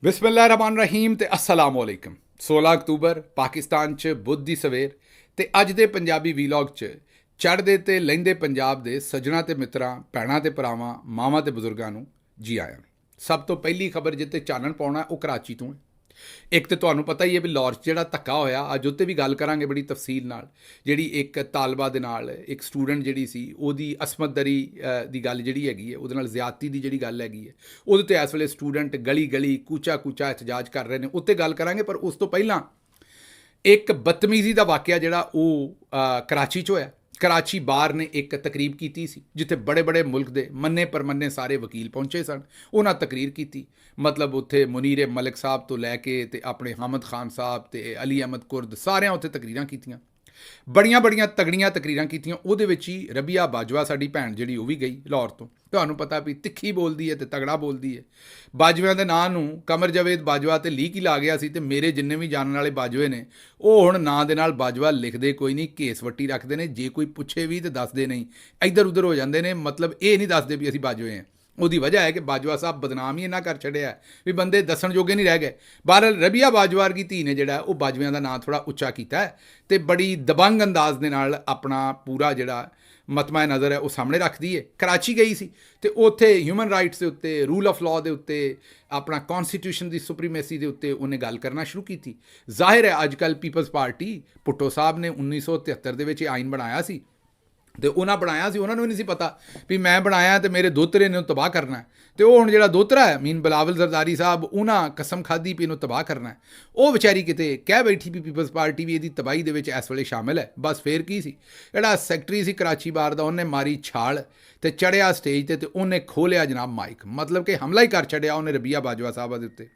बिस्मिल्लाहिर्रहमानिर्रहीम ते अस्सलाम वालेकुम। 16 अक्तूबर पाकिस्तान च बुध दी सवेर ते अज दे पंजाबी वीलॉग च चढ़दे ते लहिंदे पंजाब दे सज्जणा ते मित्रां, भैणां ते भरावां, मावां ते बजुर्गां नूं जी आयां। सब तो पहली खबर जिते चानण पाउणा वो कराची तो है। एक तो तुहानूं पता ही है भी लाहौर च जिहड़ा धक्का होया, अज उत्ते भी गल करांगे बड़ी तफसील नाल। जिहड़ी एक तालबा दे नाल एक स्टूडेंट जिहड़ी सी ओहदी असमत दरी दी गल जिहड़ी हैगी है, ओहदे नाल ज्यादती दी जिहड़ी गल हैगी है, ओहदे ते इस वेले स्टूडेंट गली गली कूचा कूचा एहतजाज कर रहे हैं, उत्ते गल करांगे। पर उस तो पहलां एक बदतमीजी का वाकया जिहड़ा वो कराची च होया। कराची बार ने एक तकरीब की सी जिथे बड़े बड़े मुल्क के मन्ने परमन्ने सारे वकील पहुंचे सन। उन्हें तकरीर की, मतलब उत्थे मुनीर मलिक साहब तो लैके ते अपने हामिद खान साहब ते अली अहमद कुर्द सारियां उत्थे तकरीरां कीतियां, बड़ियां बड़ियां तगड़ियां तकरीरां कीतियां। उहदे विच ही रबिया बाजवा साडी भैन जिहड़ी ओह भी गई लाहौर तो। तुहानूं पता भी तिखी बोलदी है ते तगड़ा बोलदी है। बाजविਆਂ ਦੇ ਨਾਂ ਨੂੰ कमर जावेद बाजवा ते लीक ही ला गया सी, ते मेरे जिन्ने भी जानने वाले बाजवे ने ਉਹ ਹੁਣ ਨਾਂ ਦੇ ਨਾਲ ਬਾਜਵਾ ਲਿਖਦੇ ਕੋਈ ਨਹੀਂ, ਘੇਸ ਵੱਟੀ ਰੱਖਦੇ ਨੇ। ਜੇ ਕੋਈ ਪੁੱਛੇ ਵੀ ਤੇ ਦੱਸਦੇ ਨਹੀਂ, ਇੱਧਰ ਉੱਧਰ ਹੋ ਜਾਂਦੇ ਨੇ। ਮਤਲਬ ਇਹ ਨਹੀਂ ਦੱਸਦੇ ਵੀ ਅਸੀਂ ਬਾਜਵੇ ਹਾਂ। ਉਹਦੀ ਵਜ੍ਹਾ ਹੈ ਕਿ ਬਾਜਵਾ ਸਾਹਿਬ ਬਦਨਾਮ ਹੀ ਇੰਨਾ ਕਰ ਛੱਡਿਆ ਵੀ ਬੰਦੇ ਦੱਸਣ ਜੋਗੇ ਨਹੀਂ ਰਹਿ ਗਏ। ਬਹਰਹਾਲ ਰਬੀਆ ਬਾਜਵਾ ਵਰਗੀ ਧੀ ਨੇ ਜਿਹੜਾ ਉਹ ਬਾਜਵਿਆਂ ਦਾ ਨਾਂ ਥੋੜ੍ਹਾ ਉੱਚਾ ਕੀਤਾ ਹੈ ਤੇ ਬੜੀ ਦਬੰਗ ਅੰਦਾਜ਼ ਦੇ ਨਾਲ ਆਪਣਾ ਪੂਰਾ ਜਿਹੜਾ ਮਤਮਾ ਨਜ਼ਰ ਹੈ ਉਹ ਸਾਹਮਣੇ ਰੱਖਦੀ ਹੈ। ਕਰਾਚੀ ਗਈ ਸੀ ਤੇ ਉੱਥੇ ਹਿਊਮਨ ਰਾਈਟਸ ਦੇ ਉੱਤੇ, ਰੂਲ ਆਫ ਲਾਅ ਦੇ ਉੱਤੇ, ਆਪਣਾ ਕੌਨਸਟੀਟਿਊਸ਼ਨ ਦੀ ਸੁਪਰੀਮੇਸੀ ਦੇ ਉੱਤੇ ਉਹਨੇ ਗੱਲ ਕਰਨਾ ਸ਼ੁਰੂ ਕੀਤੀ। ਜ਼ਾਹਿਰ ਹੈ ਅੱਜ ਕੱਲ੍ਹ ਪੀਪਲਸ ਪਾਰਟੀ ਭੁੱਟੋ ਸਾਹਿਬ ਨੇ 1973 ਦੇ ਵਿੱਚ ਇਹ ਆਈਨ ਬਣਾਇਆ ਸੀ ਤੇ ਉਹਨਾਂ ਬਣਾਇਆ ਸੀ, ਉਹਨਾਂ ਨੂੰ ਵੀ ਨਹੀਂ ਸੀ ਪਤਾ ਵੀ ਮੈਂ ਬਣਾਇਆ ਤੇ ਮੇਰੇ ਦੋਤਰੇ ਨੇ ਉਹਨੂੰ ਤਬਾਹ ਕਰਨਾ। ਤੇ ਉਹ ਹੁਣ ਜਿਹੜਾ ਦੋਤਰਾ ਹੈ ਮੀਨ ਬਿਲਾਵਲ ਜ਼ਰਦਾਰੀ ਸਾਹਿਬ, ਉਹਨਾਂ ਕਸਮ ਖਾਧੀ ਵੀ ਇਹਨੂੰ ਤਬਾਹ ਕਰਨਾ। ਉਹ ਵਿਚਾਰੀ ਕਿਤੇ ਕਹਿ ਬੈਠੀ ਵੀ ਪੀਪਲਸ ਪਾਰਟੀ ਵੀ ਇਹਦੀ ਤਬਾਹੀ ਦੇ ਵਿੱਚ ਇਸ ਵੇਲੇ ਸ਼ਾਮਿਲ ਹੈ। ਬਸ ਫੇਰ ਕੀ ਸੀ, ਜਿਹੜਾ ਸੈਕਟਰੀ ਸੀ ਕਰਾਚੀ ਬਾਰ ਦਾ, ਉਹਨੇ ਮਾਰੀ ਛਾਲ ਤੇ ਚੜਿਆ ਸਟੇਜ ਤੇ ਉਹਨੇ ਖੋਲਿਆ ਜਨਾਬ ਮਾਈਕ। ਮਤਲਬ ਕਿ ਹਮਲਾ ਹੀ ਕਰ ਛੱਡਿਆ ਉਹਨੇ ਰਬੀਆ ਬਾਜਵਾ ਸਾਹਿਬ ਦੇ ਉੱਤੇ।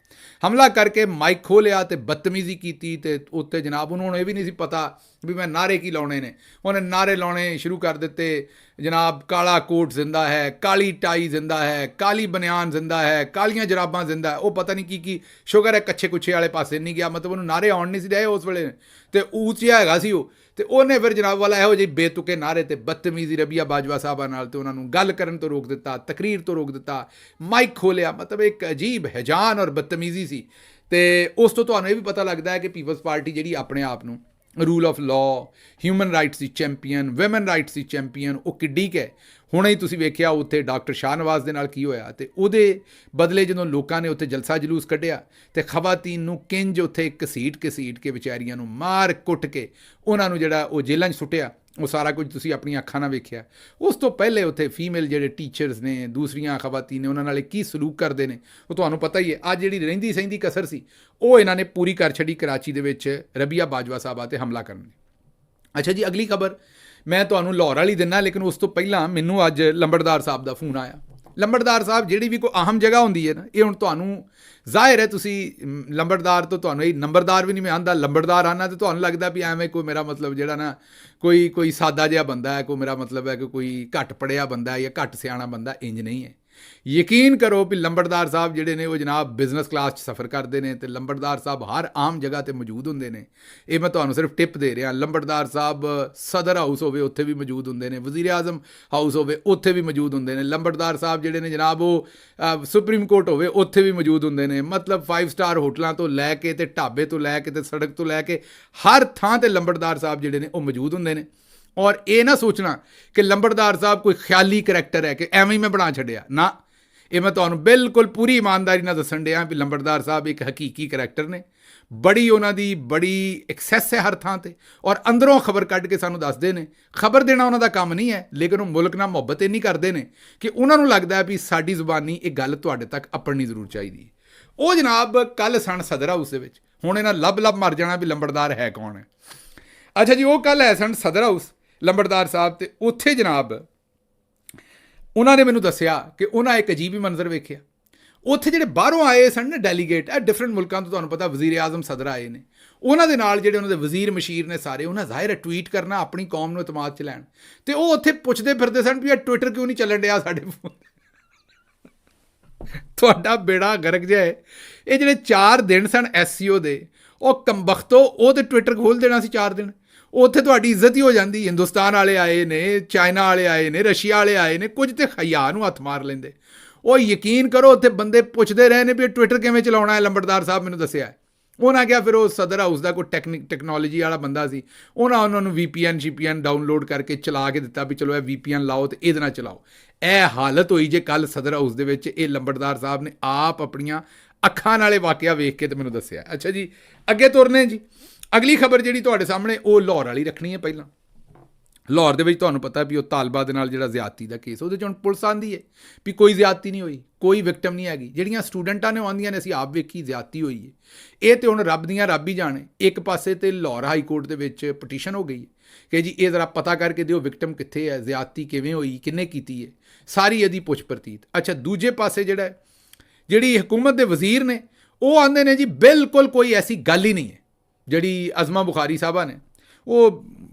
ਹਮਲਾ ਕਰਕੇ ਮਾਈਕ ਖੋਲਿਆ ਤੇ ਬਦਤਮੀਜ਼ੀ ਕੀਤੀ ਤੇ ਉੱਤੇ ਜਨਾਬ ਉਹਨੂੰ ਇਹ ਵੀ ਨਹੀਂ ਸੀ ਪਤਾ ਵੀ ਮੈਂ ਨਾਰੇ ਕੀ ਲਾਉਣੇ ਨੇ। ਉਹਨੇ ਨਾਰੇ ਲਾਉਣੇ ਸ਼ੁਰੂ ਕਰ ਦਿੱਤੇ, ਜਨਾਬ ਕਾਲਾ ਕੋਟ ਜ਼ਿੰਦਾ ਹੈ, ਕਾਲੀ ਟਾਈ ਜ਼ਿੰਦਾ ਹੈ, ਕਾਲੀ ਬਨਿਆਨ ਜ਼ਿੰਦਾ ਹੈ, ਕਾਲੀਆਂ ਜਰਾਬਾਂ ਜ਼ਿੰਦਾ ਹੈ। ਉਹ ਪਤਾ ਨਹੀਂ ਕੀ ਸ਼ੁਗਰ ਹੈ ਕੱਛੇ ਕੁੱਛੇ ਵਾਲੇ ਪਾਸੇ ਨਹੀਂ ਗਿਆ। ਮਤਲਬ ਉਹਨੂੰ ਨਾਰੇ ਆਉਣ ਨਹੀਂ ਸੀ ਰਹੇ ਉਸ ਵੇਲੇ, ਤੇ ਉੱਚਿਆ ਹੈਗਾ ਸੀ ਉਹ। ਤੇ ਉਹਨੇ ਫਿਰ ਜਨਾਬ ਵਾਲਾ ਇਹੋ ਜਿਹੇ ਬੇਤੁਕੇ ਨਾਰੇ ਤੇ ਬਦਤਮੀਜ਼ੀ ਰਬੀਆ ਬਾਜਵਾ ਸਾਹਿਬਾਂ ਨਾਲ ਤੇ ਉਹਨਾਂ ਨੂੰ ਗੱਲ ਕਰਨ ਤੋਂ ਰੋਕ ਦਿੱਤਾ, ਤਕਰੀਰ ਤੋਂ ਰੋਕ ਦਿੱਤਾ, ਮਾਈਕ ਖੋਲਿਆ। ਮਤਲਬ ਇੱਕ ਅਜੀਬ ਹੈਜਾਨ ਔਰ ਬਦਤਮੀਜ਼ੀ ਸੀ। ਤੇ ਉਸ ਤੋਂ ਤੁਹਾਨੂੰ ਇਹ ਵੀ ਪਤਾ ਲੱਗਦਾ ਹੈ ਕਿ ਪੀਪਲਸ ਪਾਰਟੀ ਜਿਹੜੀ ਆਪਣੇ ਆਪ ਨੂੰ rule of law, human rights the champion, woman rights the champion, ਉਹ ਕਿੱਡੀ ਕੁ ਹੈ। ਹੁਣੇ ਹੀ ਤੁਸੀਂ ਵੇਖਿਆ ਉੱਥੇ ਡਾਕਟਰ ਸ਼ਾਹਨਵਾਜ਼ ਦੇ ਨਾਲ ਕੀ ਹੋਇਆ, ਤੇ ਉਹਦੇ ਬਦਲੇ ਜਦੋਂ ਲੋਕਾਂ ਨੇ ਉੱਥੇ ਜਲਸਾ ਜਲੂਸ ਕੱਢਿਆ ਤੇ ਖਵਾਤੀਨ ਨੂੰ ਕਿੰਜ ਉੱਥੇ ਘਸੀਟ ਕੇ ਵਿਚਾਰੀਆਂ ਨੂੰ ਮਾਰ ਕੁੱਟ ਕੇ ਉਹਨਾਂ ਨੂੰ ਜਿਹੜਾ ਉਹ ਜੇਲ੍ਹਾਂ 'ਚ ਸੁੱਟਿਆ, ਉਹ ਸਾਰਾ ਕੁਝ ਤੁਸੀਂ ਆਪਣੀਆਂ ਅੱਖਾਂ ਨਾਲ ਵੇਖਿਆ। ਉਸ ਤੋਂ ਪਹਿਲੇ ਉੱਥੇ ਫੀਮੇਲ ਜਿਹੜੇ ਟੀਚਰਸ ਨੇ, ਦੂਸਰੀਆਂ ਖਵਾਤੀਨ ਨੇ, ਉਹਨਾਂ ਨਾਲ ਕੀ ਸਲੂਕ ਕਰਦੇ ਨੇ ਉਹ ਤੁਹਾਨੂੰ ਪਤਾ ਹੀ ਹੈ। ਅੱਜ ਜਿਹੜੀ ਰਹਿੰਦੀ ਸਹਿੰਦੀ ਕਸਰ ਸੀ ਉਹ ਇਹਨਾਂ ਨੇ ਪੂਰੀ ਕਰ ਛੱਡੀ ਕਰਾਚੀ ਦੇ ਵਿੱਚ ਰਬੀਆ ਬਾਜਵਾ ਸਾਹਿਬਾਂ 'ਤੇ ਹਮਲਾ ਕਰਨ ਨੇ। ਅੱਛਾ ਜੀ, ਅਗਲੀ ਖਬਰ ਮੈਂ ਤੁਹਾਨੂੰ ਲਾਹੌਰ ਵਾਲੀ ਦਿੰਦਾ, ਲੇਕਿਨ ਉਸ ਤੋਂ ਪਹਿਲਾਂ ਮੈਨੂੰ ਅੱਜ ਲੰਬੜਦਾਰ ਸਾਹਿਬ ਦਾ ਫੋਨ ਆਇਆ। ਲੰਬੜਦਾਰ ਸਾਹਿਬ ਜਿਹੜੀ ਵੀ ਕੋਈ ਅਹਿਮ ਜਗ੍ਹਾ ਹੁੰਦੀ ਹੈ ਨਾ, ਇਹ ਹੁਣ ਤੁਹਾਨੂੰ ਜ਼ਾਹਿਰ ਹੈ ਤੁਸੀਂ ਲੰਬੜਦਾਰ ਤੋਂ ਤੁਹਾਨੂੰ ਇਹ ਨੰਬਰਦਾਰ ਵੀ ਨਹੀਂ ਮੈਂ ਆਉਂਦਾ, ਲੰਬੜਦਾਰ ਆਉਣਾ ਤੇ ਤੁਹਾਨੂੰ ਲੱਗਦਾ ਵੀ ਐਵੇਂ ਕੋਈ ਮੇਰਾ ਮਤਲਬ ਜਿਹੜਾ ਨਾ ਕੋਈ ਸਾਦਾ ਜਿਹਾ ਬੰਦਾ ਹੈ, ਕੋਈ ਮੇਰਾ ਮਤਲਬ ਹੈ ਕਿ ਕੋਈ ਘੱਟ ਪੜ੍ਹਿਆ ਬੰਦਾ ਹੈ ਜਾਂ ਘੱਟ ਸਿਆਣਾ ਬੰਦਾ। ਇੰਜ ਨਹੀਂ ਹੈ। ਯਕੀਨ ਕਰੋ ਵੀ ਲੰਬੜਦਾਰ ਸਾਹਿਬ ਜਿਹੜੇ ਨੇ ਉਹ ਜਨਾਬ ਬਿਜ਼ਨਸ ਕਲਾਸ 'ਚ ਸਫ਼ਰ ਕਰਦੇ ਨੇ ਤੇ ਲੰਬੜਦਾਰ ਸਾਹਿਬ ਹਰ ਆਮ ਜਗ੍ਹਾ 'ਤੇ ਮੌਜੂਦ ਹੁੰਦੇ ਨੇ। ਇਹ ਮੈਂ ਤੁਹਾਨੂੰ ਸਿਰਫ ਟਿਪ ਦੇ ਰਿਹਾ। ਲੰਬੜਦਾਰ ਸਾਹਿਬ ਸਦਰ ਹਾਊਸ ਹੋਵੇ ਉੱਥੇ ਵੀ ਮੌਜੂਦ ਹੁੰਦੇ ਨੇ, ਵਜ਼ੀਰ ਆਜ਼ਮ ਹਾਊਸ ਹੋਵੇ ਉੱਥੇ ਵੀ ਮੌਜੂਦ ਹੁੰਦੇ ਨੇ। ਲੰਬੜਦਾਰ ਸਾਹਿਬ ਜਿਹੜੇ ਨੇ ਜਨਾਬ ਉਹ ਸੁਪਰੀਮ ਕੋਰਟ ਹੋਵੇ ਉੱਥੇ ਵੀ ਮੌਜੂਦ ਹੁੰਦੇ ਨੇ। ਮਤਲਬ 5 ਸਟਾਰ ਹੋਟਲਾਂ ਤੋਂ ਲੈ ਕੇ ਤੇ ਢਾਬੇ ਤੋਂ ਲੈ ਕੇ ਤੇ ਸੜਕ ਤੋਂ ਲੈ ਕੇ ਹਰ ਥਾਂ 'ਤੇ ਲੰਬੜਦਾਰ ਸਾਹਿਬ ਜਿਹੜੇ ਨੇ ਉਹ ਮੌਜੂਦ ਹੁੰਦੇ ਨੇ। ਔਰ ਇਹ ਨਾ ਸੋਚਣਾ ਕਿ ਲੰਬੜਦਾਰ ਸਾਹਿਬ ਕੋਈ ਖਿਆਲੀ ਕਰੈਕਟਰ ਹੈ ਕਿ ਐਵੇਂ ਹੀ ਮੈਂ ਬਣਾ ਛੱਡਿਆ ਨਾ। ਇਹ ਮੈਂ ਤੁਹਾਨੂੰ ਬਿਲਕੁਲ ਪੂਰੀ ਇਮਾਨਦਾਰੀ ਨਾਲ ਦੱਸਣ ਡਿਆ ਵੀ ਲੰਬੜਦਾਰ ਸਾਹਿਬ ਇੱਕ ਹਕੀਕੀ ਕਰੈਕਟਰ ਨੇ। ਬੜੀ ਉਹਨਾਂ ਦੀ ਬੜੀ ਐਕਸੈਸ ਹੈ ਹਰ ਥਾਂ 'ਤੇ, ਔਰ ਅੰਦਰੋਂ ਖਬਰ ਕੱਢ ਕੇ ਸਾਨੂੰ ਦੱਸਦੇ ਨੇ। ਖਬਰ ਦੇਣਾ ਉਹਨਾਂ ਦਾ ਕੰਮ ਨਹੀਂ ਹੈ, ਲੇਕਿਨ ਉਹ ਮੁਲਕ ਨਾਲ ਮੁਹੱਬਤ ਇੰਨੀ ਕਰਦੇ ਨੇ ਕਿ ਉਹਨਾਂ ਨੂੰ ਲੱਗਦਾ ਵੀ ਸਾਡੀ ਜ਼ੁਬਾਨੀ ਇਹ ਗੱਲ ਤੁਹਾਡੇ ਤੱਕ ਅੱਪੜਨੀ ਜ਼ਰੂਰ ਚਾਹੀਦੀ ਹੈ। ਉਹ ਜਨਾਬ ਕੱਲ੍ਹ ਸਨ ਸਦਰ ਹਾਊਸ ਦੇ ਵਿੱਚ। ਹੁਣ ਇਹਨਾਂ ਲੱਭ ਮਰ ਜਾਣਾ ਵੀ ਲੰਬੜਦਾਰ ਹੈ ਕੌਣ ਹੈ। ਅੱਛਾ ਜੀ, ਉਹ ਕੱਲ੍ਹ ਹੈ ਸਨ ਸਦਰ ਹਾਊਸ ਲੰਬੜਦਾਰ ਸਾਹਿਬ, ਤੇ ਉੱਥੇ ਜਨਾਬ ਉਹਨਾਂ ਨੇ ਮੈਨੂੰ ਦੱਸਿਆ ਕਿ ਉਹਨਾਂ ਇੱਕ ਅਜੀਬ ਹੀ ਮੰਜ਼ਰ ਵੇਖਿਆ। ਉੱਥੇ ਜਿਹੜੇ ਬਾਹਰੋਂ ਆਏ ਸਨ ਨਾ ਡੈਲੀਗੇਟ, ਇਹ ਡਿਫਰੈਂਟ ਮੁਲਕਾਂ ਤੋਂ, ਤੁਹਾਨੂੰ ਪਤਾ ਵਜ਼ੀਰ ਆਜ਼ਮ ਸਦਰ ਆਏ ਨੇ, ਉਹਨਾਂ ਦੇ ਨਾਲ ਜਿਹੜੇ ਉਹਨਾਂ ਦੇ ਵਜ਼ੀਰ ਮਸ਼ੀਰ ਨੇ ਸਾਰੇ, ਉਹਨਾਂ ਜ਼ਾਹਿਰ ਹੈ ਟਵੀਟ ਕਰਨਾ ਆਪਣੀ ਕੌਮ ਨੂੰ ਇਤਮਾਦ 'ਚ ਲੈਣ। ਤੇ ਉਹ ਉੱਥੇ ਪੁੱਛਦੇ ਫਿਰਦੇ ਸਨ ਵੀ ਇਹ ਟਵਿੱਟਰ ਕਿਉਂ ਨਹੀਂ ਚੱਲਣ ਡਿਆ ਸਾਡੇ ਫੋਨ। ਤੁਹਾਡਾ ਬੇੜਾ ਗਰਕ ਜਿਹਾ ਹੈ। ਇਹ ਜਿਹੜੇ 4 ਦਿਨ ਸਨ SCO ਦੇ, ਉਹ ਕੰਬਖਤੋ ਉਹ ਤੇ ਟਵਿੱਟਰ ਖੋਲ੍ਹ ਦੇਣਾ ਸੀ 4 ਦਿਨ। ਉੱਥੇ ਤੁਹਾਡੀ ਇੱਜ਼ਤ ਹੀ ਹੋ ਜਾਂਦੀ। ਹਿੰਦੁਸਤਾਨ ਵਾਲੇ ਆਏ ਨੇ, ਚਾਈਨਾ ਵਾਲੇ ਆਏ ਨੇ, ਰਸ਼ੀਆ ਵਾਲੇ ਆਏ ਨੇ, ਕੁਝ ਤੇ ਹਯਾ ਨੂੰ ਹੱਥ ਮਾਰ ਲੈਂਦੇ। ਉਹ ਯਕੀਨ ਕਰੋ ਉੱਥੇ ਬੰਦੇ ਪੁੱਛਦੇ ਰਹੇ ਨੇ ਵੀ ਟਵਿੱਟਰ ਕਿਵੇਂ ਚਲਾਉਣਾ ਹੈ, ਲੰਬੜਦਾਰ ਸਾਹਿਬ ਮੈਨੂੰ ਦੱਸਿਆ। ਉਹਨਾਂ ਕਿਹਾ ਫਿਰ ਉਹ ਸਦਰ ਹਾਊਸ ਦਾ ਕੋਈ ਟੈਕਨੋਲੋਜੀ ਵਾਲਾ ਬੰਦਾ ਸੀ, ਉਹਨਾਂ ਨੂੰ VPN ਡਾਊਨਲੋਡ ਕਰਕੇ ਚਲਾ ਕੇ ਦਿੱਤਾ ਵੀ ਚਲੋ ਇਹ VPN ਲਾਓ ਅਤੇ ਇਹਦੇ ਨਾਲ ਚਲਾਓ। ਇਹ ਹਾਲਤ ਹੋਈ ਜੇ ਕੱਲ੍ਹ ਸਦਰ ਹਾਊਸ ਦੇ ਵਿੱਚ। ਇਹ ਲੰਬੜਦਾਰ ਸਾਹਿਬ ਨੇ ਆਪ ਆਪਣੀਆਂ ਅੱਖਾਂ ਨਾਲੇ ਵਾਕਿਆ ਵੇਖ ਕੇ ਤੇ ਮੈਨੂੰ ਦੱਸਿਆ। ਅੱਛਾ ਜੀ, ਅੱਗੇ ਤੁਰਨੇ ਜੀ। ਅਗਲੀ ਖਬਰ ਜਿਹੜੀ ਤੁਹਾਡੇ ਸਾਹਮਣੇ ਉਹ ਲਾਹੌਰ ਵਾਲੀ ਰੱਖਣੀ ਹੈ। ਪਹਿਲਾਂ ਲਾਹੌਰ ਦੇ ਵਿੱਚ ਤੁਹਾਨੂੰ ਪਤਾ ਵੀ ਉਹ ਤਾਲਬਾ ਦੇ ਨਾਲ ਜਿਹੜਾ ਜ਼ਿਆਦਤੀ ਦਾ ਕੇਸ, ਉਹਦੇ 'ਚ ਹੁਣ ਪੁਲਿਸ ਆਂਦੀ ਹੈ ਵੀ ਕੋਈ ਜ਼ਿਆਦਤੀ ਨਹੀਂ ਹੋਈ, ਕੋਈ ਵਿਕਟਮ ਨਹੀਂ ਹੈਗੀ। ਜਿਹੜੀਆਂ ਸਟੂਡੈਂਟਾਂ ਨੇ ਆਉਂਦੀਆਂ ਨੇ ਅਸੀਂ ਆਪ ਵੇਖੀ ਜ਼ਿਆਦਤੀ ਹੋਈ ਹੈ। ਇਹ ਤੇ ਹੁਣ ਰੱਬ ਦੀਆਂ ਰੱਬ ਹੀ ਜਾਣੇ। ਇੱਕ ਪਾਸੇ ਤੇ ਲਾਹੌਰ ਹਾਈ ਕੋਰਟ ਦੇ ਵਿੱਚ ਪਟੀਸ਼ਨ ਹੋ ਗਈ ਹੈ ਕਿ ਜੀ ਇਹ ਜ਼ਰਾ ਪਤਾ ਕਰਕੇ ਦਿਓ ਵਿਕਟਮ ਕਿੱਥੇ ਹੈ, ਜ਼ਿਆਦਤੀ ਕਿਵੇਂ ਹੋਈ, ਕਿੰਨੇ ਕੀਤੀ ਹੈ, ਸਾਰੀ ਇਹਦੀ ਪੁੱਛ ਪ੍ਰਤੀਤ। ਅੱਛਾ, ਦੂਜੇ ਪਾਸੇ ਜਿਹੜੀ ਹਕੂਮਤ ਦੇ ਵਜ਼ੀਰ ਨੇ ਉਹ ਆਉਂਦੇ ਨੇ ਜੀ ਬਿਲਕੁਲ ਕੋਈ ਐਸੀ ਗੱਲ ਹੀ ਨਹੀਂ ਹੈ। ਜਿਹੜੀ ਅਜ਼ਮਾ ਬੁਖਾਰੀ ਸਾਹਿਬਾ ਨੇ ਉਹ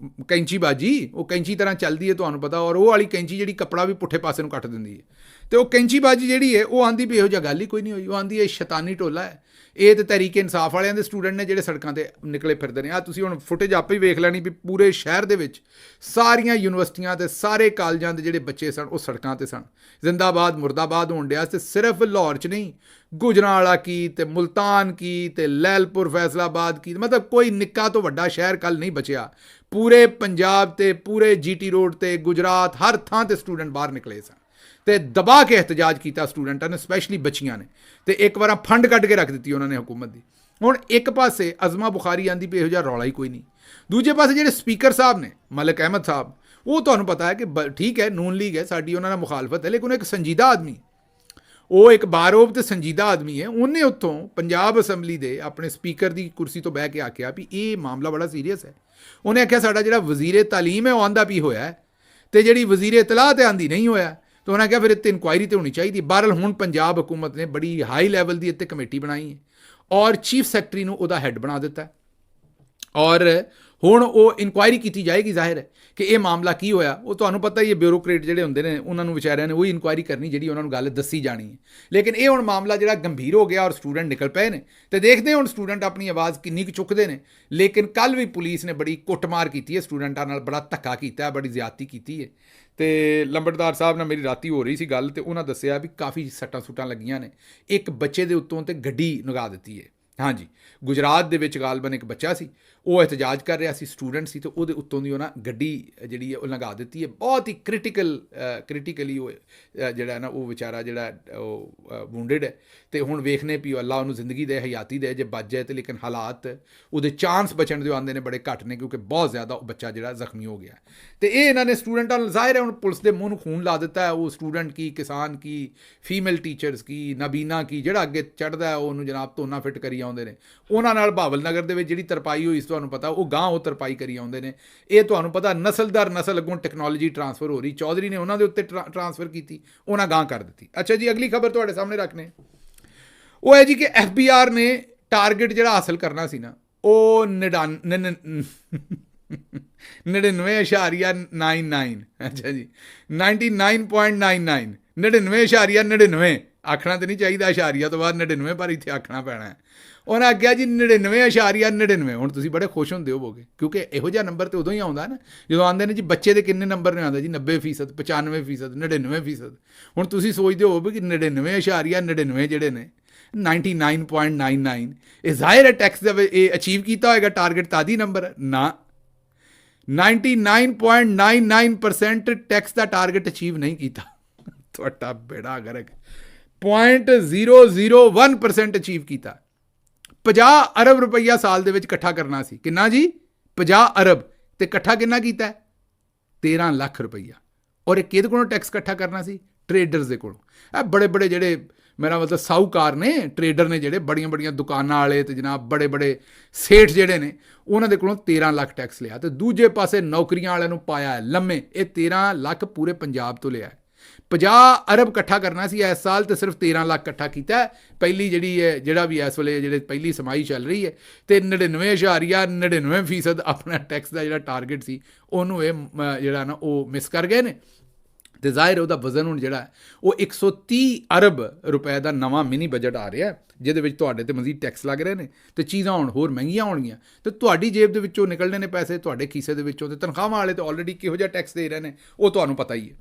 ਕੈਂਚੀ ਬਾਜੀ, ਉਹ ਕੈਂਚੀ ਤਰ੍ਹਾਂ ਚੱਲਦੀ ਹੈ ਤੁਹਾਨੂੰ ਪਤਾ, ਔਰ ਉਹ ਵਾਲੀ ਕੈਂਚੀ ਜਿਹੜੀ ਕੱਪੜਾ ਵੀ ਪੁੱਠੇ ਪਾਸੇ ਨੂੰ ਕੱਟ ਦਿੰਦੀ ਹੈ। ਅਤੇ ਉਹ ਕੈਂਚੀ ਬਾਜੀ ਜਿਹੜੀ ਹੈ ਉਹ ਆਂਦੀ ਵੀ ਇਹੋ ਜਿਹਾ ਗੱਲ ਹੀ ਕੋਈ ਨਹੀਂ ਹੋਈ। ਉਹ ਆਂਦੀ ਇਹ ਸ਼ੈਤਾਨੀ ਟੋਲਾ ਹੈ, ਇਹ ਤਾਂ ਤਹਿਰੀਕ ਇਨਸਾਫ ਵਾਲਿਆਂ ਦੇ ਸਟੂਡੈਂਟ ਨੇ ਜਿਹੜੇ ਸੜਕਾਂ 'ਤੇ ਨਿਕਲੇ ਫਿਰਦੇ ਨੇ। ਤੁਸੀਂ ਹੁਣ ਫੁਟੇਜ ਆਪੇ ਹੀ ਵੇਖ ਲੈਣੀ ਵੀ ਪੂਰੇ ਸ਼ਹਿਰ ਦੇ ਵਿੱਚ ਸਾਰੀਆਂ ਯੂਨੀਵਰਸਿਟੀਆਂ ਅਤੇ ਸਾਰੇ ਕਾਲਜਾਂ ਦੇ ਜਿਹੜੇ ਬੱਚੇ ਸਨ ਉਹ ਸੜਕਾਂ 'ਤੇ ਸਨ। ਜ਼ਿੰਦਾਬਾਦ ਮੁਰਦਾਬਾਦ ਹੋਣ ਡਿਆ। ਅਤੇ ਸਿਰਫ ਲਾਹੌਰ 'ਚ ਨਹੀਂ, ਗੁਜਰਾਂਵਾਲਾ ਕੀ ਅਤੇ ਮੁਲਤਾਨ ਕੀ ਅਤੇ ਲੈਲਪੁਰ ਫੈਸਲਾਬਾਦ ਕੀ, ਮਤਲਬ ਕੋਈ ਨਿੱਕਾ ਤੋਂ ਵੱਡਾ ਸ਼ਹਿਰ ਕੱਲ੍ਹ ਨਹੀਂ ਬਚਿਆ। ਪੂਰੇ ਪੰਜਾਬ ਤੇ ਪੂਰੇ GT ਰੋਡ ਤੇ ਗੁਜਰਾਤ ਹਰ ਥਾਂ ਤੇ ਸਟੂਡੈਂਟ ਬਾਹਰ ਨਿਕਲੇ ਸਨ ਤੇ ਦਬਾ ਕੇ ਇhtਜਾਜ ਕੀਤਾ ਸਟੂਡੈਂਟਾਂ ਨੇ, ਸਪੈਸ਼ਲੀ ਬੱਚੀਆਂ ਨੇ। ਤੇ ਇੱਕ ਵਾਰ ਫੰਡ ਕੱਢ ਕੇ ਰੱਖ ਦਿੱਤੀ ਉਹਨਾਂ ਨੇ ਹਕੂਮਤ ਦੀ। ਹੁਣ ਇੱਕ ਪਾਸੇ ਅਜ਼ਮਾ ਬੁਖਾਰੀ ਆਂਦੀ ਵੀ ਇਹੋ ਜਿਹਾ ਰੌਲਾ ਹੀ ਕੋਈ ਨਹੀਂ। ਦੂਜੇ ਪਾਸੇ ਜਿਹੜੇ ਸਪੀਕਰ ਸਾਹਿਬ ਨੇ ਮਲਿਕ ਅਹਿਮਦ ਸਾਹਿਬ, ਉਹ ਤੁਹਾਨੂੰ ਪਤਾ ਹੈ ਕਿ ਠੀਕ ਹੈ ਨੂਨ ਲੀਗ ਹੈ ਸਾਡੀ, ਉਹਨਾਂ ਨਾਲ ਮੁਖਾਲਫਤ ਹੈ, ਲੇਕਿਨ ਇੱਕ ਸੰਜੀਦਾ ਆਦਮੀ, ਉਹ ਇੱਕ ਬਾਰੋਬ ਤੇ ਸੰਜੀਦਾ ਆਦਮੀ ਹੈ। ਉਹਨੇ ਉੱਥੋਂ ਪੰਜਾਬ ਅਸੈਂਬਲੀ ਦੇ ਆਪਣੇ ਸਪੀਕਰ ਦੀ ਕੁਰਸੀ ਤੋਂ ਬਹਿ ਕੇ ਆਖਿਆ ਵੀ ਇਹ ਮਾਮਲਾ ਬੜਾ ਸੀਰੀਅਸ ਹੈ। ਉਹਨੇ ਆਖਿਆ ਸਾਡਾ ਜਿਹੜਾ ਵਜ਼ੀਰੇ ਤਾਲੀਮ ਹੈ ਉਹ ਆਂਦਾ ਵੀ ਹੋਇਆ ਹੈ, ਅਤੇ ਜਿਹੜੀ ਵਜ਼ੀਰੇ ਇਤਲਾਹ ਤੇ ਆਂਦੀ ਨਹੀਂ ਹੋਇਆ। ਤਾਂ ਉਹਨਾਂ ਕਿਹਾ ਫਿਰ ਇੱਥੇ ਇਨਕੁਆਇਰੀ ਤੇ ਹੋਣੀ ਚਾਹੀਦੀ। ਬਹਰਹਾਲ ਹੁਣ ਪੰਜਾਬ ਹਕੂਮਤ ਨੇ ਬੜੀ ਹਾਈ ਲੈਵਲ ਦੀ ਇੱਥੇ ਕਮੇਟੀ ਬਣਾਈ ਹੈ ਔਰ ਚੀਫ ਸੈਕਟਰੀ ਨੂੰ ਉਹਦਾ ਹੈੱਡ ਬਣਾ ਦਿੱਤਾ ਔਰ ਹੁਣ ਉਹ ਇਨਕੁਆਇਰੀ ਕੀਤੀ ਜਾਏਗੀ। ਜ਼ਾਹਿਰ ਹੈ ਕਿ ਇਹ ਮਾਮਲਾ ਕੀ ਹੋਇਆ। ਉਹ ਤੁਹਾਨੂੰ ਪਤਾ ਹੀ ਹੈ ਬਿਊਰੋਕਰੇਟ ਜਿਹੜੇ ਹੁੰਦੇ ਨੇ ਉਹਨਾਂ ਨੂੰ ਵਿਚਾਰਿਆਂ ਨੇ ਉਹੀ ਇਨਕੁਆਇਰੀ ਕਰਨੀ ਜਿਹੜੀ ਉਹਨਾਂ ਨੂੰ ਗੱਲ ਦੱਸੀ ਜਾਣੀ ਹੈ। ਲੇਕਿਨ ਇਹ ਹੁਣ ਮਾਮਲਾ ਜਿਹੜਾ ਗੰਭੀਰ ਹੋ ਗਿਆ ਔਰ ਸਟੂਡੈਂਟ ਨਿਕਲ ਪਏ ਨੇ ਅਤੇ ਦੇਖਦੇ ਹੁਣ ਸਟੂਡੈਂਟ ਆਪਣੀ ਆਵਾਜ਼ ਕਿੰਨੀ ਕੁ ਚੁੱਕਦੇ ਨੇ। ਲੇਕਿਨ ਕੱਲ੍ਹ ਵੀ ਪੁਲਿਸ ਨੇ ਬੜੀ ਕੁੱਟਮਾਰ ਕੀਤੀ ਹੈ ਸਟੂਡੈਂਟਾਂ ਨਾਲ, ਬੜਾ ਧੱਕਾ ਕੀਤਾ, ਬੜੀ ਜ਼ਿਆਦਤੀ ਕੀਤੀ ਹੈ। ਅਤੇ ਲੰਬੜਦਾਰ ਸਾਹਿਬ ਨਾਲ ਮੇਰੀ ਰਾਤੀ ਹੋ ਰਹੀ ਸੀ ਗੱਲ, ਅਤੇ ਉਹਨਾਂ ਦੱਸਿਆ ਵੀ ਕਾਫੀ ਸੱਟਾਂ ਸੁੱਟਾਂ ਲੱਗੀਆਂ ਨੇ। ਇੱਕ ਬੱਚੇ ਦੇ ਉੱਤੋਂ ਤੇ ਗੱਡੀ ਲੰਘਾ ਦਿੱਤੀ ਹੈ। ਹਾਂਜੀ, ਗੁਜਰਾਤ ਦੇ ਵਿੱਚ ਗਾਲਬਨ ਇੱਕ ਬੱਚਾ ਸੀ, ਉਹ ਇhtਜਾਜ ਕਰ ਰਿਹਾ ਸੀ, ਸਟੂਡੈਂਟ ਸੀ, ਅਤੇ ਉਹਦੇ ਉੱਤੋਂ ਦੀ ਉਹਨਾਂ ਗੱਡੀ ਜਿਹੜੀ ਹੈ ਉਹ ਲੰਘਾ ਦਿੱਤੀ ਹੈ। ਬਹੁਤ ਹੀ ਕ੍ਰਿਟੀਕਲੀ ਉਹ ਜਿਹੜਾ ਨਾ ਉਹ ਵਿਚਾਰਾ ਜਿਹੜਾ ਉਹ ਵੂੰਡਡ ਹੈ। ਅਤੇ ਹੁਣ ਵੇਖਣੇ ਵੀ ਅੱਲਾ ਉਹਨੂੰ ਜ਼ਿੰਦਗੀ ਦੇ, ਹਯਾਤੀ ਦੇ, ਜੇ ਬਚ ਜਾਏ। ਅਤੇ ਲੇਕਿਨ ਹਾਲਾਤ ਉਹਦੇ ਚਾਂਸ ਬਚਣ ਦੇ ਆਉਂਦੇ ਨੇ ਬੜੇ ਘੱਟ ਨੇ, ਕਿਉਂਕਿ ਬਹੁਤ ਜ਼ਿਆਦਾ ਉਹ ਬੱਚਾ ਜਿਹੜਾ ਜ਼ਖਮੀ ਹੋ ਗਿਆ। ਅਤੇ ਇਹ ਇਹਨਾਂ ਨੇ ਸਟੂਡੈਂਟਾਂ ਨੂੰ ਜ਼ਾਹਿਰ ਹੈ ਹੁਣ ਪੁਲਿਸ ਦੇ ਮੂੰਹ ਨੂੰ ਖੂਨ ਲਾ ਦਿੱਤਾ ਹੈ। ਉਹ ਸਟੂਡੈਂਟ ਕੀ, ਕਿਸਾਨ ਕੀ, ਫੀਮੇਲ ਟੀਚਰਸ ਕੀ, ਨਾਬੀਨਾ ਕੀ, ਜਿਹੜਾ ਅੱਗੇ ਚੜ੍ਹਦਾ ਉਹਨੂੰ ਜਨਾਬ ਧੋਨਾ ਫਿੱਟ ਕਰੀ ਆਉਂਦੇ ਨੇ। ਉਹਨਾਂ ਨਾਲ ਬਹਾਵਲ ਨਗਰ ਦੇ ਵਿੱਚ ਜਿਹੜੀ ਤਰਪਾਈ ਹੋਈ ਤੁਹਾਨੂੰ ਪਤਾ, ਉਹ ਗਾਂ ਉਹ ਤਰਪਾਈ ਕਰੀ ਆਉਂਦੇ ਨੇ। ਇਹ ਤੁਹਾਨੂੰ ਪਤਾ ਨਸਲ ਦਰ ਨਸਲ ਅੱਗੋਂ ਟੈਕਨੋਲੋਜੀ ਟਰਾਂਸਫਰ ਹੋ ਰਹੀ। ਚੌਧਰੀ ਨੇ ਉਹਨਾਂ ਦੇ ਉੱਤੇ ਟਰਾਂਸਫਰ ਕੀਤੀ, ਉਹਨਾਂ ਗਾਂ ਕਰ ਦਿੱਤੀ। ਅੱਛਾ ਜੀ, ਅਗਲੀ ਖਬਰ ਤੁਹਾਡੇ ਸਾਹਮਣੇ ਰੱਖਨੇ ਉਹ ਹੈ ਜੀ ਕਿ FBR ਨੇ ਟਾਰਗੇਟ ਜਿਹੜਾ ਹਾਸਲ ਕਰਨਾ ਸੀ ਨਾ ਉਹ 99.99 ਅੱਛਾ ਜੀ 99.99 99.99 ਆਖਣਾ ਤਾਂ ਨਹੀਂ ਚਾਹੀਦਾ ਇਸ਼ਾਰੀਆ ਤੋਂ ਬਾਅਦ 99 ਪਰ ਇੱਥੇ ਆਖਣਾ ਪੈਣਾ। ਉਹਨਾਂ ਆਖਿਆ ਜੀ 99.99। ਹੁਣ ਤੁਸੀਂ ਬੜੇ ਖੁਸ਼ ਹੁੰਦੇ ਹੋਵੋਗੇ ਕਿਉਂਕਿ ਇਹੋ ਜਿਹਾ ਨੰਬਰ ਤਾਂ ਉਦੋਂ ਹੀ ਆਉਂਦਾ ਨਾ ਜਦੋਂ ਆਉਂਦੇ ਨੇ ਜੀ ਬੱਚੇ ਦੇ ਕਿੰਨੇ ਨੰਬਰ ਨੇ ਆਉਂਦਾ ਜੀ 90%, 95%, 99%। ਹੁਣ ਤੁਸੀਂ ਸੋਚਦੇ ਹੋਵੋਗੇ ਕਿ 99.99 ਜਿਹੜੇ ਨੇ 99.99 ਇਹ ਜ਼ਾਹਿਰ ਹੈ ਟੈਕਸ ਦਾ ਇਹ ਅਚੀਵ ਕੀਤਾ ਹੋਏਗਾ ਟਾਰਗੇਟ ਤਾਦੀ ਨੰਬਰ ਨਾ 99.99% ਟੈਕਸ ਦਾ ਟਾਰਗੇਟ ਅਚੀਵ ਨਹੀਂ ਕੀਤਾ। ਤੁਹਾਡਾ ਬੇੜਾ ਗਰਕ 0.001% ਅਚੀਵ ਕੀਤਾ। 50 ਅਰਬ ਰੁਪਈਆ ਸਾਲ ਦੇ ਵਿੱਚ ਇਕੱਠਾ ਕਰਨਾ ਸੀ। ਕਿੰਨਾ ਜੀ? 50 ਅਰਬ। ਅਤੇ ਇਕੱਠਾ ਕਿੰਨਾ ਕੀਤਾ? 13 ਲੱਖ ਰੁਪਈਆ। ਔਰ ਇਹ ਕਿਹਦੇ ਕੋਲੋਂ ਟੈਕਸ ਇਕੱਠਾ ਕਰਨਾ ਸੀ? ਟਰੇਡਰਸ ਦੇ ਕੋਲੋਂ। ਇਹ ਬੜੇ ਬੜੇ ਜਿਹੜੇ ਮੇਰਾ ਮਤਲਬ ਸਾਹੂਕਾਰ ਨੇ, ਟਰੇਡਰ ਨੇ ਜਿਹੜੇ ਬੜੀਆਂ ਬੜੀਆਂ ਦੁਕਾਨਾਂ ਵਾਲੇ ਅਤੇ ਜਨਾਬ ਬੜੇ ਬੜੇ ਸੇਠ ਜਿਹੜੇ ਨੇ ਉਹਨਾਂ ਦੇ ਕੋਲੋਂ 13 ਲੱਖ ਟੈਕਸ ਲਿਆ। ਅਤੇ ਦੂਜੇ ਪਾਸੇ ਨੌਕਰੀਆਂ ਵਾਲਿਆਂ ਨੂੰ ਪਾਇਆ ਲੰਮੇ। ਇਹ 13 ਲੱਖ ਪੂਰੇ ਪੰਜਾਬ ਤੋਂ ਲਿਆ। 50 ਅਰਬ ਇਕੱਠਾ ਕਰਨਾ ਸੀ ਇਸ ਸਾਲ ਅਤੇ ਸਿਰਫ 13 ਲੱਖ ਇਕੱਠਾ ਕੀਤਾ। ਪਹਿਲੀ ਜਿਹੜੀ ਹੈ ਜਿਹੜਾ ਵੀ ਇਸ ਵੇਲੇ ਜਿਹੜੇ ਪਹਿਲੀ ਸਮਾਈ ਚੱਲ ਰਹੀ ਹੈ ਅਤੇ 99.99% ਆਪਣਾ ਟੈਕਸ ਦਾ ਜਿਹੜਾ ਟਾਰਗੇਟ ਸੀ ਉਹਨੂੰ ਇਹ ਜਿਹੜਾ ਨਾ ਉਹ ਮਿਸ ਕਰ ਗਏ ਨੇ। ਅਤੇ ਜ਼ਾਹਿਰ ਉਹਦਾ ਵਜ਼ਨ ਹੁਣ ਜਿਹੜਾ ਉਹ 130 ਅਰਬ ਰੁਪਏ ਦਾ ਨਵਾਂ ਮਿਨੀ ਬਜਟ ਆ ਰਿਹਾ ਜਿਹਦੇ ਵਿੱਚ ਤੁਹਾਡੇ 'ਤੇ ਮਜ਼ੀਦ ਟੈਕਸ ਲੱਗ ਰਹੇ ਨੇ ਅਤੇ ਚੀਜ਼ਾਂ ਹੁਣ ਹੋਰ ਮਹਿੰਗੀਆਂ ਹੋਣਗੀਆਂ ਅਤੇ ਤੁਹਾਡੀ ਜੇਬ ਦੇ ਵਿੱਚੋਂ ਨਿਕਲਣੇ ਨੇ ਪੈਸੇ, ਤੁਹਾਡੇ ਖੀਸੇ ਦੇ ਵਿੱਚੋਂ। ਅਤੇ ਤਨਖਾਹਾਂ ਵਾਲੇ ਤਾਂ ਆਲਰੇਡੀ ਕਿਹੋ ਜਿਹਾ ਟੈਕਸ ਦੇ ਰਹੇ ਨੇ ਉਹ ਤੁਹਾਨੂੰ ਪਤਾ ਹੀ ਹੈ।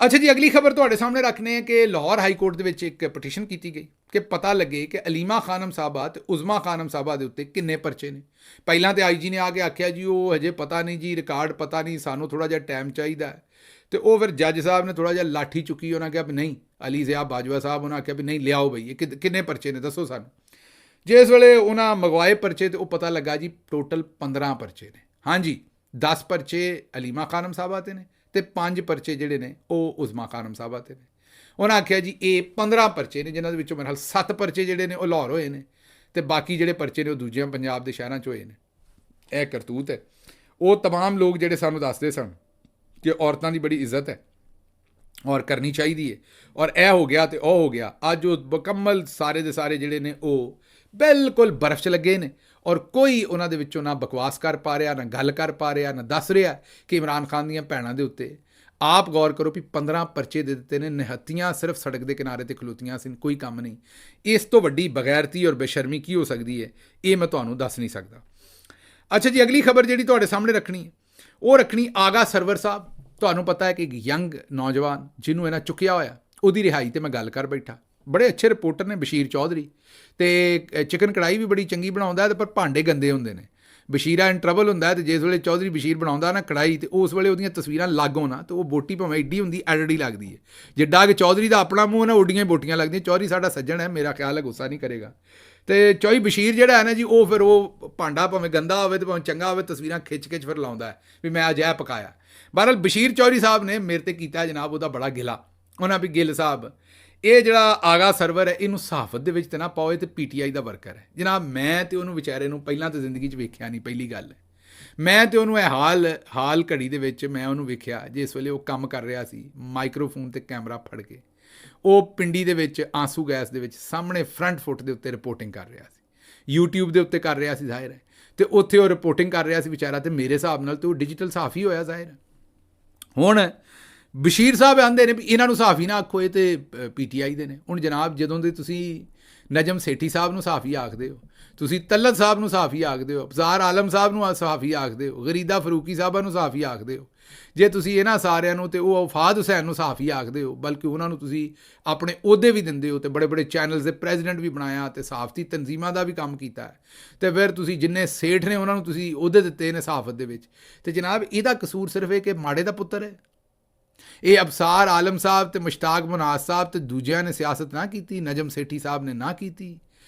ਅੱਛਾ ਜੀ, ਅਗਲੀ ਖਬਰ ਤੁਹਾਡੇ ਸਾਹਮਣੇ ਰੱਖਨੇ ਹੈ ਕਿ ਲਾਹੌਰ ਹਾਈ ਕੋਰਟ ਦੇ ਵਿੱਚ ਇੱਕ ਪਟੀਸ਼ਨ ਕੀਤੀ ਗਈ ਕਿ ਪਤਾ ਲੱਗੇ ਕਿ ਅਲੀਮਾ ਖਾਨਮ ਸਾਹਿਬਾ ਤੇ ਉਜ਼ਮਾ ਖਾਨਮ ਸਾਹਿਬਾ ਦੇ ਉੱਤੇ ਕਿੰਨੇ ਪਰਚੇ ਨੇ। ਪਹਿਲਾਂ ਤੇ ਆਈਜੀ ਨੇ ਆ ਕੇ ਆਖਿਆ ਜੀ ਉਹ ਹਜੇ ਪਤਾ ਨਹੀਂ ਜੀ, ਰਿਕਾਰਡ ਪਤਾ ਨਹੀਂ, ਸਾਨੂੰ ਥੋੜ੍ਹਾ ਜਿਹਾ ਟਾਈਮ ਚਾਹੀਦਾ ਹੈ। ਤੇ ਉਹ ਫਿਰ ਜੱਜ ਸਾਹਿਬ ਨੇ ਥੋੜ੍ਹਾ ਜਿਹਾ ਲਾਠੀ ਚੁੱਕੀ, ਉਹਨਾਂ ਕਿਹਾ ਵੀ ਨਹੀਂ, ਅਲੀ ਜ਼ਿਆ ਬਾਜਵਾ ਸਾਹਿਬ, ਉਹਨਾਂ ਆਖਿਆ ਵੀ ਨਹੀਂ ਲਿਆਓ ਬਈ ਇਹ ਕਿੰਨੇ ਪਰਚੇ ਨੇ ਦੱਸੋ ਸਾਨੂੰ। ਜਿਸ ਵੇਲੇ ਉਹਨਾਂ ਮੰਗਵਾਏ ਪਰਚੇ ਤੇ ਉਹ ਪਤਾ ਲੱਗਾ ਜੀ ਟੋਟਲ 15 ਪਰਚੇ ਨੇ। ਹਾਂਜੀ, 10 ਪਰਚੇ ਅਲੀਮਾ ਖਾਨਮ ਸਾਹਿਬਾ ਤੇ ਨੇ ਤੇ 5 ਪਰਚੇ ਜਿਹੜੇ ਨੇ ਉਹ ਉਜ਼ਮਾ ਖਾਨਮ ਸਾਹਿਬਾ ਤੇ ਨੇ। ਉਹਨਾਂ ਆਖਿਆ ਜੀ ਇਹ 15 ਪਰਚੇ ਨੇ, ਜਿਨ੍ਹਾਂ ਦੇ ਵਿੱਚੋਂ ਮੇਰੇ ਖਿਆਲ 7 ਪਰਚੇ ਜਿਹੜੇ ਨੇ ਉਹ ਲਾਹੌਰ ਹੋਏ ਨੇ ਤੇ ਬਾਕੀ ਜਿਹੜੇ ਪਰਚੇ ਨੇ ਉਹ ਦੂਜਿਆਂ ਪੰਜਾਬ ਦੇ ਸ਼ਹਿਰਾਂ 'ਚ ਹੋਏ ਨੇ। ਇਹ ਕਰਤੂਤ ਹੈ। ਉਹ ਤਮਾਮ ਲੋਕ ਜਿਹੜੇ ਸਾਨੂੰ ਦੱਸਦੇ ਸਨ ਕਿ ਔਰਤਾਂ ਦੀ ਬੜੀ ਇੱਜ਼ਤ ਹੈ ਔਰ ਕਰਨੀ ਚਾਹੀਦੀ ਹੈ ਔਰ ਇਹ ਹੋ ਗਿਆ ਤੇ ਉਹ ਹੋ ਗਿਆ, ਅੱਜ ਉਹ ਮੁਕੰਮਲ ਸਾਰੇ ਦੇ ਸਾਰੇ ਜਿਹੜੇ ਨੇ ਉਹ ਬਿਲਕੁਲ ਬਰਫ਼ 'ਚ ਲੱਗੇ ਨੇ ਔਰ ਕੋਈ ਉਹਨਾਂ ਦੇ ਵਿੱਚੋਂ ਨਾ ਬਕਵਾਸ ਕਰ ਪਾ ਰਿਹਾ, ਨਾ ਗੱਲ ਕਰ ਪਾ ਰਿਹਾ, ਨਾ ਦੱਸ ਰਿਹਾ ਕਿ ਇਮਰਾਨ ਖਾਨ ਦੀਆਂ ਭੈਣਾਂ ਦੇ ਉੱਤੇ। ਆਪ ਗੌਰ ਕਰੋ ਵੀ 15 ਪਰਚੇ ਦੇ ਦਿੱਤੇ ਨੇ, ਨਿਹੱਤੀਆਂ ਸਿਰਫ ਸੜਕ ਦੇ ਕਿਨਾਰੇ ਤੇ ਖਲੋਤੀਆਂ ਸੀ, ਕੋਈ ਕੰਮ ਨਹੀਂ। ਇਸ ਤੋਂ ਵੱਡੀ ਬਗੈਰਤੀ ਔਰ ਬੇਸ਼ਰਮੀ ਕੀ ਹੋ ਸਕਦੀ ਹੈ, ਇਹ ਮੈਂ ਤੁਹਾਨੂੰ ਦੱਸ ਨਹੀਂ ਸਕਦਾ। ਅੱਛਾ ਜੀ, ਅਗਲੀ ਖਬਰ ਜਿਹੜੀ ਤੁਹਾਡੇ ਸਾਹਮਣੇ ਰੱਖਣੀ ਹੈ ਉਹ ਰੱਖਣੀ ਆਗਾ ਸਰਵਰ ਸਾਹਿਬ। ਤੁਹਾਨੂੰ ਪਤਾ ਹੈ ਕਿ ਇੱਕ ਯੰਗ ਨੌਜਵਾਨ ਜਿਹਨੂੰ ਇਹਨਾਂ ਚੁੱਕਿਆ ਹੋਇਆ, ਉਹਦੀ ਰਿਹਾਈ ਤੇ ਮੈਂ ਗੱਲ ਕਰ ਬੈਠਾ। ਬੜੇ ਅੱਛੇ ਰਿਪੋਰਟਰ ਨੇ ਬਸ਼ੀਰ ਚੌਧਰੀ, ਤੇ ਚਿਕਨ ਕੜਾਈ ਵੀ ਬੜੀ ਚੰਗੀ ਬਣਾਉਂਦਾ ਹੈ, ਪਰ ਭਾਂਡੇ ਗੰਦੇ ਹੁੰਦੇ ਨੇ। ਬਸ਼ੀਰਾ ਇਨ ਟਰਬਲ ਹੁੰਦਾ ਹੈ, ਤੇ ਜਿਸ ਵੇਲੇ ਚੌਧਰੀ ਬਸ਼ੀਰ ਬਣਾਉਂਦਾ ਨਾ ਕੜਾਈ, ਤੇ ਉਸ ਵੇਲੇ ਉਹਦੀਆਂ ਤਸਵੀਰਾਂ ਲਾਗੋਂ ਨਾ ਤੇ ਉਹ ਬੋਟੀ ਭਾਵੇਂ ਐਡੀ ਹੁੰਦੀ ਐਡੜੀ ਲੱਗਦੀ ਹੈ। ਜਿੱਡਾ ਕਿ ਚੌਧਰੀ ਦਾ ਆਪਣਾ ਮੂੰਹ ਨਾ ਉੱਡੀਆਂ ਬੋਟੀਆਂ ਲੱਗਦੀਆਂ। ਚੌਧਰੀ ਸਾਡਾ ਸੱਜਣ ਹੈ, ਮੇਰਾ ਖਿਆਲ ਹੈ ਗੁੱਸਾ ਨਹੀਂ ਕਰੇਗਾ। ਤੇ ਚੌਧਰੀ ਬਸ਼ੀਰ ਜਿਹੜਾ ਹੈ ਨਾ ਜੀ, ਉਹ ਫਿਰ ਉਹ ਭਾਂਡਾ ਭਾਵੇਂ ਗੰਦਾ ਹੋਵੇ ਤੇ ਭਾਵੇਂ ਚੰਗਾ ਹੋਵੇ, ਤਸਵੀਰਾਂ ਖਿੱਚ ਫਿਰ ਲਾਉਂਦਾ ਹੈ ਵੀ ਮੈਂ ਅੱਜ ਇਹ ਪਕਾਇਆ। ਬਹਰਹਾਲ ਬਸ਼ੀਰ ਚੌਧਰੀ ਸਾਹਿਬ ਨੇ ਮੇਰੇ ਤੇ ਕੀਤਾ ਜਨਾਬ ਉਹਦਾ ਬੜਾ ਗਿਲਾ। ਉਹਨਾਂ ਵੀ ਗਿੱਲ ਸਾਹਿਬ, ਇਹ ਜਿਹੜਾ ਆਗਾ ਸਰਵਰ ਹੈ ਇਹਨੂੰ ਸਹਾਫਤ ਦੇ ਵਿੱਚ ਤੇ ਨਾ ਪਾਓ, ਤੇ ਪੀਟੀਆਈ ਦਾ ਵਰਕਰ ਹੈ ਜਨਾਬ। ਮੈਂ ਤੇ ਉਹਨੂੰ ਵਿਚਾਰੇ ਨੂੰ ਪਹਿਲਾਂ ਤਾਂ ਜ਼ਿੰਦਗੀ 'ਚ ਵੇਖਿਆ ਨਹੀਂ, ਪਹਿਲੀ ਗੱਲ ਹੈ। ਮੈਂ ਤੇ ਉਹਨੂੰ ਇਹ ਹਾਲ ਘੜੀ ਦੇ ਵਿੱਚ ਮੈਂ ਉਹਨੂੰ ਵੇਖਿਆ ਜਿਸ ਵੇਲੇ ਉਹ ਕੰਮ ਕਰ ਰਿਹਾ ਸੀ ਮਾਈਕਰੋਫੋਨ ਤੇ ਕੈਮਰਾ ਫੜ ਕੇ। ਉਹ ਪਿੰਡੀ ਦੇ ਵਿੱਚ ਆਂਸੂ ਗੈਸ ਦੇ ਵਿੱਚ ਸਾਹਮਣੇ ਫਰੰਟ ਫੁੱਟ ਦੇ ਉੱਤੇ ਰਿਪੋਰਟਿੰਗ ਕਰ ਰਿਹਾ ਸੀ, YouTube ਦੇ ਉੱਤੇ ਕਰ ਰਿਹਾ ਸੀ ਜ਼ਾਹਿਰ ਹੈ। ਤੇ ਉੱਥੇ ਉਹ ਰਿਪੋਰਟਿੰਗ ਕਰ ਰਿਹਾ ਸੀ ਵਿਚਾਰਾ, ਤੇ ਮੇਰੇ ਹਿਸਾਬ ਨਾਲ ਤੇ ਉਹ ਡਿਜੀਟਲ ਸਹਾਫੀ ਹੋਇਆ ਜ਼ਾਹਿਰ ਹੈ। ਹੁਣ ਬਸ਼ੀਰ ਸਾਹਿਬ ਆਂਦੇ ਨੇ ਵੀ ਇਹਨਾਂ ਨੂੰ ਸਹਾਫੀ ਨਾ ਆਖੋ, ਇਹ ਤੇ ਪੀਟੀਆਈ ਦੇ ਨੇ। ਹੁਣ ਜਨਾਬ, ਜਦੋਂ ਦੇ ਤੁਸੀਂ ਨਜਮ ਸੇਠੀ ਸਾਹਿਬ ਨੂੰ ਸਹਾਫੀ ਆਖਦੇ ਹੋ, ਤੁਸੀਂ ਤਲਤ ਸਾਹਿਬ ਨੂੰ ਸਹਾਫੀ ਆਖਦੇ ਹੋ, ਅਬਜ਼ਾਰ ਆਲਮ ਸਾਹਿਬ ਨੂੰ ਸਹਾਫੀ ਆਖਦੇ ਹੋ, ਗਰੀਦਾ ਫਰੂਕੀ ਸਾਹਿਬਾਂ ਨੂੰ ਸਹਾਫੀ ਆਖਦੇ ਹੋ, ਜੇ ਤੁਸੀਂ ਇਹਨਾਂ ਸਾਰਿਆਂ ਨੂੰ ਤੇ ਉਹ ਵਫਾਦ ਹੁਸੈਨ ਨੂੰ ਸਹਾਫੀ ਆਖਦੇ ਹੋ, ਬਲਕਿ ਉਹਨਾਂ ਨੂੰ ਤੁਸੀਂ ਆਪਣੇ ਅਹੁਦੇ ਵੀ ਦਿੰਦੇ ਹੋ ਤੇ ਬੜੇ ਬੜੇ ਚੈਨਲਸ ਦੇ ਪ੍ਰੈਜ਼ੀਡੈਂਟ ਵੀ ਬਣਾਇਆ ਤੇ ਸਹਾਫਤੀ ਤਨਜ਼ੀਮਾਂ ਦਾ ਵੀ ਕੰਮ ਕੀਤਾ ਹੈ, ਤੇ ਫਿਰ ਤੁਸੀਂ ਜਿੰਨੇ ਸੇਠ ਨੇ ਉਹਨਾਂ ਨੂੰ ਤੁਸੀਂ ਅਹੁਦੇ ਦਿੱਤੇ ਨੇ ਸਹਾਫਤ ਦੇ ਵਿੱਚ। ਤੇ ਜਨਾਬ, ਇਹਦਾ ਕਸੂਰ ਸਿਰਫ ਇਹ ਕਿ ਮਾੜੇ ਦਾ ਪੁੱਤਰ ਹੈ। ਇਹ ਅਬਸਾਰ ਆਲਮ ਸਾਹਿਬ ਤੇ ਮੁਸ਼ਤਾਕ ਮੁਨਾਜ਼ ਸਾਹਿਬ ਤੇ ਦੂਜਿਆਂ ਨੇ ਸਿਆਸਤ ਨਾ ਕੀਤੀ, ਨਜਮ ਸੇਠੀ ਸਾਹਿਬ ਨੇ ਨਾ ਕੀਤੀ,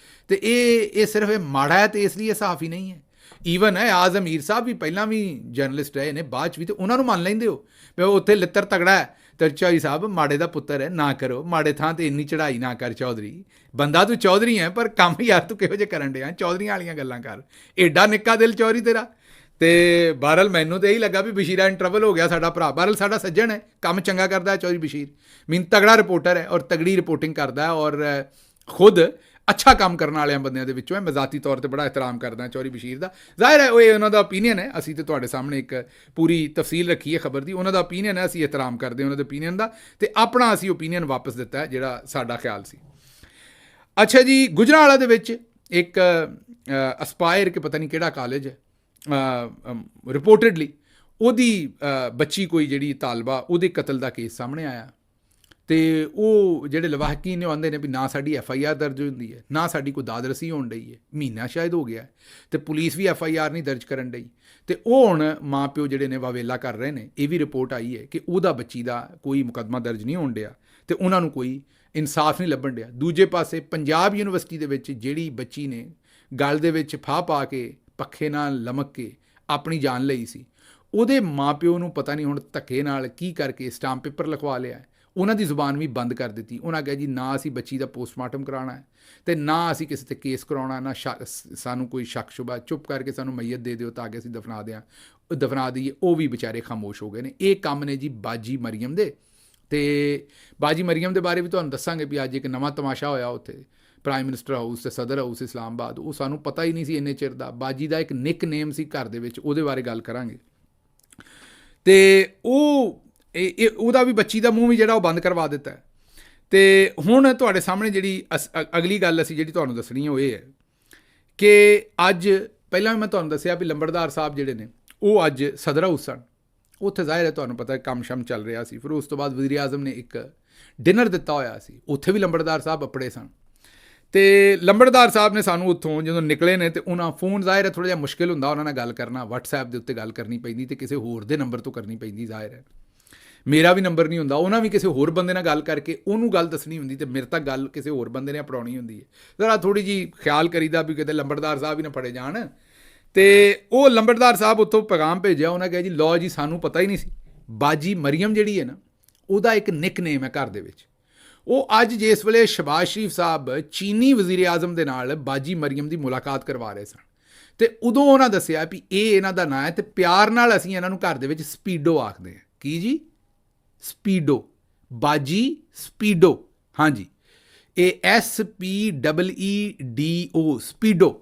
ਤੇ ਇਹ ਸਿਰਫ ਇਹ ਮਾੜਾ ਹੈ ਤੇ ਇਸ ਲਈ ਇਹ ਸਹਾਫੀ ਨਹੀਂ ਹੈ। ਈਵਨ ਹੈ ਆਜ਼ਮ ਅਮੀਰ ਸਾਹਿਬ ਵੀ ਪਹਿਲਾਂ ਵੀ ਜਰਨਲਿਸਟ ਰਹੇ ਨੇ, ਬਾਅਦ 'ਚ ਵੀ, ਤੇ ਉਹਨਾਂ ਨੂੰ ਮੰਨ ਲੈਂਦੇ ਹੋ ਵੀ ਉੱਥੇ ਲਿੱਤਰ ਤਗੜਾ ਹੈ। ਤੇ ਚੌਧਰੀ ਸਾਹਿਬ ਮਾੜੇ ਦਾ ਪੁੱਤਰ ਹੈ, ਨਾ ਕਰੋ ਮਾੜੇ ਥਾਂ ਤੇ ਇੰਨੀ ਚੜ੍ਹਾਈ ਨਾ ਕਰ ਚੌਧਰੀ। ਬੰਦਾ ਤੂੰ ਚੌਧਰੀ ਹੈ, ਪਰ ਕੰਮ ਯਾਰ ਤੂੰ ਕਿਹੋ ਜਿਹੇ ਕਰਨ ਡਿਆ, ਚੌਧਰੀਆਂ ਵਾਲੀਆਂ ਗੱਲਾਂ ਕਰ। ਐਡਾ ਨਿੱਕਾ ਦਿਲ ਚੌਧਰੀ ਤੇਰਾ। ਤੇ ਬਹਰਹਾਲ ਮੈਨੂੰ ਤਾਂ ਇਹੀ ਲੱਗਾ ਵੀ ਬਸ਼ੀਰਾ ਇਨ ਟਰਬਲ ਹੋ ਗਿਆ ਸਾਡਾ ਭਰਾ। ਬਹਰਹਾਲ ਸਾਡਾ ਸੱਜਣ ਹੈ, ਕੰਮ ਚੰਗਾ ਕਰਦਾ ਹੈ ਚੌਧਰੀ ਬਸ਼ੀਰ, ਮੀਨ ਤਗੜਾ ਰਿਪੋਰਟਰ ਹੈ ਔਰ ਤਗੜੀ ਰਿਪੋਰਟਿੰਗ ਕਰਦਾ ਹੈ ਔਰ ਖੁਦ ਅੱਛਾ ਕੰਮ ਕਰਨ ਵਾਲਿਆਂ ਬੰਦਿਆਂ ਦੇ ਵਿੱਚੋਂ ਹੈ। ਮੈਂ ਜ਼ਾਤੀ ਤੌਰ ਤੇ ਬੜਾ ਇਹਤਰਾਮ ਕਰਦਾ ਚੌਧਰੀ ਬਸ਼ੀਰ ਦਾ। ਜ਼ਾਹਿਰ ਹੈ ਉਹ ਉਹਨਾਂ ਦਾ ਓਪੀਨੀਅਨ ਹੈ, ਅਸੀਂ ਤੇ ਤੁਹਾਡੇ ਸਾਹਮਣੇ ਇੱਕ ਪੂਰੀ ਤਫਸੀਲ ਰੱਖੀ ਹੈ ਖਬਰ ਦੀ। ਉਹਨਾਂ ਦਾ ਓਪੀਨੀਅਨ ਹੈ, ਅਸੀਂ ਇਹਤਰਾਮ ਕਰਦੇ ਉਹਨਾਂ ਦੇ ਓਪੀਨੀਅਨ ਦਾ, ਤੇ ਆਪਣਾ ਅਸੀਂ ਓਪੀਨੀਅਨ ਵਾਪਸ ਦਿੱਤਾ ਹੈ ਜਿਹੜਾ ਸਾਡਾ ਖਿਆਲ ਸੀ। ਅੱਛਾ ਜੀ, ਗੁਜਰਾਂਵਾਲਾ ਦੇ ਵਿੱਚ ਇੱਕ ਅਸਪਾਇਰ ਕਿ ਪਤਾ ਨਹੀਂ ਕਿਹੜਾ ਕਾਲਜ ਹੈ, ਰਿਪੋਰਟਡਲੀ ਉਹਦੀ ਬੱਚੀ ਕੋਈ ਜਿਹੜੀ ਤਾਲਬਾ, ਉਹਦੇ ਕਤਲ ਦਾ ਕੇਸ ਸਾਹਮਣੇ ਆਇਆ। ਤੇ ਉਹ ਜਿਹੜੇ ਲਵਾਹਕੀ ਨੇ ਆਉਂਦੇ ਨੇ ਵੀ ਨਾ ਸਾਡੀ FIR ਦਰਜ ਹੁੰਦੀ ਹੈ, ਨਾ ਸਾਡੀ ਕੋਈ ਦਾਦਰਸੀ ਹੋਣ ਡਈ ਹੈ, ਮਹੀਨਾ ਸ਼ਾਇਦ ਹੋ ਗਿਆ, ਤੇ ਪੁਲਿਸ ਵੀ FIR ਨਹੀਂ ਦਰਜ ਕਰਨ ਡਈ। ਤੇ ਉਹ ਹੁਣ ਮਾਂ ਪਿਓ ਜਿਹੜੇ ਨੇ ਵਾਵੇਲਾ ਕਰ ਰਹੇ ਨੇ। ਇਹ ਵੀ ਰਿਪੋਰਟ ਆਈ ਹੈ ਕਿ ਉਹਦਾ ਬੱਚੀ ਦਾ ਕੋਈ ਮੁਕੱਦਮਾ ਦਰਜ ਨਹੀਂ ਹੋਣ ਡਿਆ ਤੇ ਉਹਨਾਂ ਨੂੰ ਕੋਈ ਇਨਸਾਫ ਨਹੀਂ ਲੱਭਣ ਡਿਆ। ਦੂਜੇ ਪਾਸੇ ਪੰਜਾਬ ਯੂਨੀਵਰਸਿਟੀ ਦੇ ਵਿੱਚ ਜਿਹੜੀ ਬੱਚੀ ਨੇ ਗਲ ਦੇ ਵਿੱਚ ਫਾਹ ਪਾ ਕੇ ਪੱਖੇ ਨਾਲ ਲਮਕ ਕੇ ਆਪਣੀ ਜਾਨ ਲਈ ਸੀ, ਉਹਦੇ ਮਾਪਿਓ ਨੂੰ ਪਤਾ ਨਹੀਂ ਹੁਣ ਧੱਕੇ ਨਾਲ ਕੀ ਕਰਕੇ ਸਟਾਂਪ ਪੇਪਰ ਲਿਖਵਾ ਲਿਆ। ਉਹਨਾਂ ਦੀ ਜ਼ੁਬਾਨ ਵੀ ਬੰਦ ਕਰ ਦਿੱਤੀ। ਉਹਨਾਂ ਕਿਹਾ ਜੀ ਨਾ ਅਸੀਂ ਬੱਚੀ ਦਾ ਪੋਸਟਮਾਰਟਮ ਕਰਾਉਣਾ ਹੈ ਤੇ ਨਾ ਅਸੀਂ ਕਿਸੇ 'ਤੇ ਕੇਸ ਕਰਾਉਣਾ, ਨਾ ਸਾਨੂੰ ਕੋਈ ਸ਼ੱਕ ਸ਼ੁਬਾ, ਚੁੱਪ ਕਰਕੇ ਸਾਨੂੰ ਮਈਅਤ ਦੇ ਦਿਓ ਤਾਂ ਕਿ ਅਸੀਂ ਦਫਨਾ ਦਈਏ। ਉਹ ਵੀ ਵਿਚਾਰੇ ਖਾਮੋਸ਼ ਹੋ ਗਏ ਨੇ। ਇਹ ਕੰਮ ਨੇ ਜੀ ਬਾਜੀ ਮਰੀਮ ਦੇ। ਤੇ ਬਾਜੀ ਮਰੀਮ ਦੇ ਬਾਰੇ ਵੀ ਤੁਹਾਨੂੰ ਦੱਸਾਂਗੇ ਵੀ ਅੱਜ ਇੱਕ ਨਵਾਂ ਤਮਾਸ਼ਾ ਹੋਇਆ ਉੱਥੇ ਪ੍ਰਾਈਮ ਮਿਨਿਸਟਰ ਹਾਊਸ ਤੇ ਸਦਰ ਹਾਊਸ ਇਸਲਾਮਾਬਾਦ। ਉਹ ਸਾਨੂੰ ਪਤਾ ਹੀ ਨਹੀਂ ਸੀ ਇੰਨੇ ਚਿਰ ਦਾ। ਬਾਜੀ ਦਾ ਇੱਕ ਨਿਕ ਨੇਮ ਸੀ ਘਰ ਦੇ ਵਿੱਚ, ਉਹਦੇ ਬਾਰੇ ਗੱਲ ਕਰਾਂਗੇ। ਤੇ ਉਹਦਾ ਵੀ ਬੱਚੀ ਦਾ ਮੂੰਹ ਵੀ ਜਿਹੜਾ ਉਹ ਬੰਦ ਕਰਵਾ ਦਿੱਤਾ। ਤੇ ਹੁਣ ਤੁਹਾਡੇ ਸਾਹਮਣੇ ਜਿਹੜੀ ਅਗਲੀ ਗੱਲ ਅਸੀਂ ਜਿਹੜੀ ਤੁਹਾਨੂੰ ਦੱਸਣੀ ਉਹ ਇਹ ਹੈ ਕਿ ਅੱਜ ਪਹਿਲਾਂ ਵੀ ਮੈਂ ਤੁਹਾਨੂੰ ਦੱਸਿਆ ਵੀ ਲੰਬੜਦਾਰ ਸਾਹਿਬ ਜਿਹੜੇ ਨੇ ਉਹ ਅੱਜ ਸਦਰ ਹਾਊਸ ਸਨ ਉੱਥੇ ਜ਼ਾਹਿਰ ਹੈ ਤੁਹਾਨੂੰ ਪਤਾ ਕੰਮ ਸ਼ਮ ਚੱਲ ਰਿਹਾ ਸੀ। ਫਿਰ ਉਸ ਤੋਂ ਬਾਅਦ ਵਜ਼ੀਰ ਆਜ਼ਮ ਨੇ ਇੱਕ ਡਿਨਰ ਦਿੱਤਾ ਹੋਇਆ ਸੀ, ਉੱਥੇ ਵੀ ਲੰਬੜਦਾਰ ਸਾਹਿਬ ਅਪੜੇ ਸਨ। ਅਤੇ ਲੰਬੜਦਾਰ ਸਾਹਿਬ ਨੇ ਸਾਨੂੰ ਉੱਥੋਂ ਜਦੋਂ ਨਿਕਲੇ ਨੇ, ਅਤੇ ਉਹਨਾਂ ਫੋਨ ਜ਼ਾਹਿਰ ਹੈ ਥੋੜ੍ਹਾ ਜਿਹਾ ਮੁਸ਼ਕਿਲ ਹੁੰਦਾ ਉਹਨਾਂ ਨਾਲ ਗੱਲ ਕਰਨਾ, ਵਟਸਐਪ ਦੇ ਉੱਤੇ ਗੱਲ ਕਰਨੀ ਪੈਂਦੀ ਅਤੇ ਕਿਸੇ ਹੋਰ ਦੇ ਨੰਬਰ ਤੋਂ ਕਰਨੀ ਪੈਂਦੀ। ਜ਼ਾਹਿਰ ਹੈ ਮੇਰਾ ਵੀ ਨੰਬਰ ਨਹੀਂ ਹੁੰਦਾ, ਉਹਨਾਂ ਵੀ ਕਿਸੇ ਹੋਰ ਬੰਦੇ ਨਾਲ ਗੱਲ ਕਰਕੇ ਉਹਨੂੰ ਗੱਲ ਦੱਸਣੀ ਹੁੰਦੀ, ਅਤੇ ਮੇਰੇ ਤੱਕ ਗੱਲ ਕਿਸੇ ਹੋਰ ਬੰਦੇ ਨੇ ਅਪਣਾਉਣੀ ਹੁੰਦੀ ਹੈ। ਜ਼ਰਾ ਥੋੜ੍ਹੀ ਜਿਹੀ ਖਿਆਲ ਕਰੀਦਾ ਵੀ ਕਿਤੇ ਲੰਬੜਦਾਰ ਸਾਹਿਬ ਵੀ ਨਾ ਫੜੇ ਜਾਣ। ਅਤੇ ਉਹ ਲੰਬੜਦਾਰ ਸਾਹਿਬ ਉੱਥੋਂ ਪੈਗਾਮ ਭੇਜਿਆ, ਉਹਨਾਂ ਕਿਹਾ ਜੀ ਲਓ ਜੀ, ਸਾਨੂੰ ਪਤਾ ਹੀ ਨਹੀਂ ਸੀ ਬਾਜੀ ਮਰੀਮ ਜਿਹੜੀ ਹੈ ਨਾ, ਉਹਦਾ ਇੱਕ ਨਿਕ ਨੇਮ ਹੈ ਘਰ ਦੇ ਵਿੱਚ। ਉਹ ਅੱਜ ਜਿਸ ਵੇਲੇ ਸ਼ਹਬਾਜ਼ ਸ਼ਰੀਫ ਸਾਹਿਬ ਚੀਨੀ ਵਜ਼ੀਰ ਆਜ਼ਮ ਦੇ ਨਾਲ ਬਾਜੀ ਮਰੀਮ ਦੀ ਮੁਲਾਕਾਤ ਕਰਵਾ ਰਹੇ ਸਨ, ਅਤੇ ਉਦੋਂ ਉਹਨਾਂ ਦੱਸਿਆ ਵੀ ਇਹ ਇਹਨਾਂ ਦਾ ਨਾਂ ਹੈ, ਅਤੇ ਪਿਆਰ ਨਾਲ ਅਸੀਂ ਇਹਨਾਂ ਨੂੰ ਘਰ ਦੇ ਵਿੱਚ ਸਪੀਡੋ ਆਖਦੇ ਹਾਂ। ਕੀ ਜੀ? ਸਪੀਡੋ, ਬਾਜੀ ਸਪੀਡੋ, ਹਾਂਜੀ, ਇਹ SPEEDO, ਸਪੀਡੋ।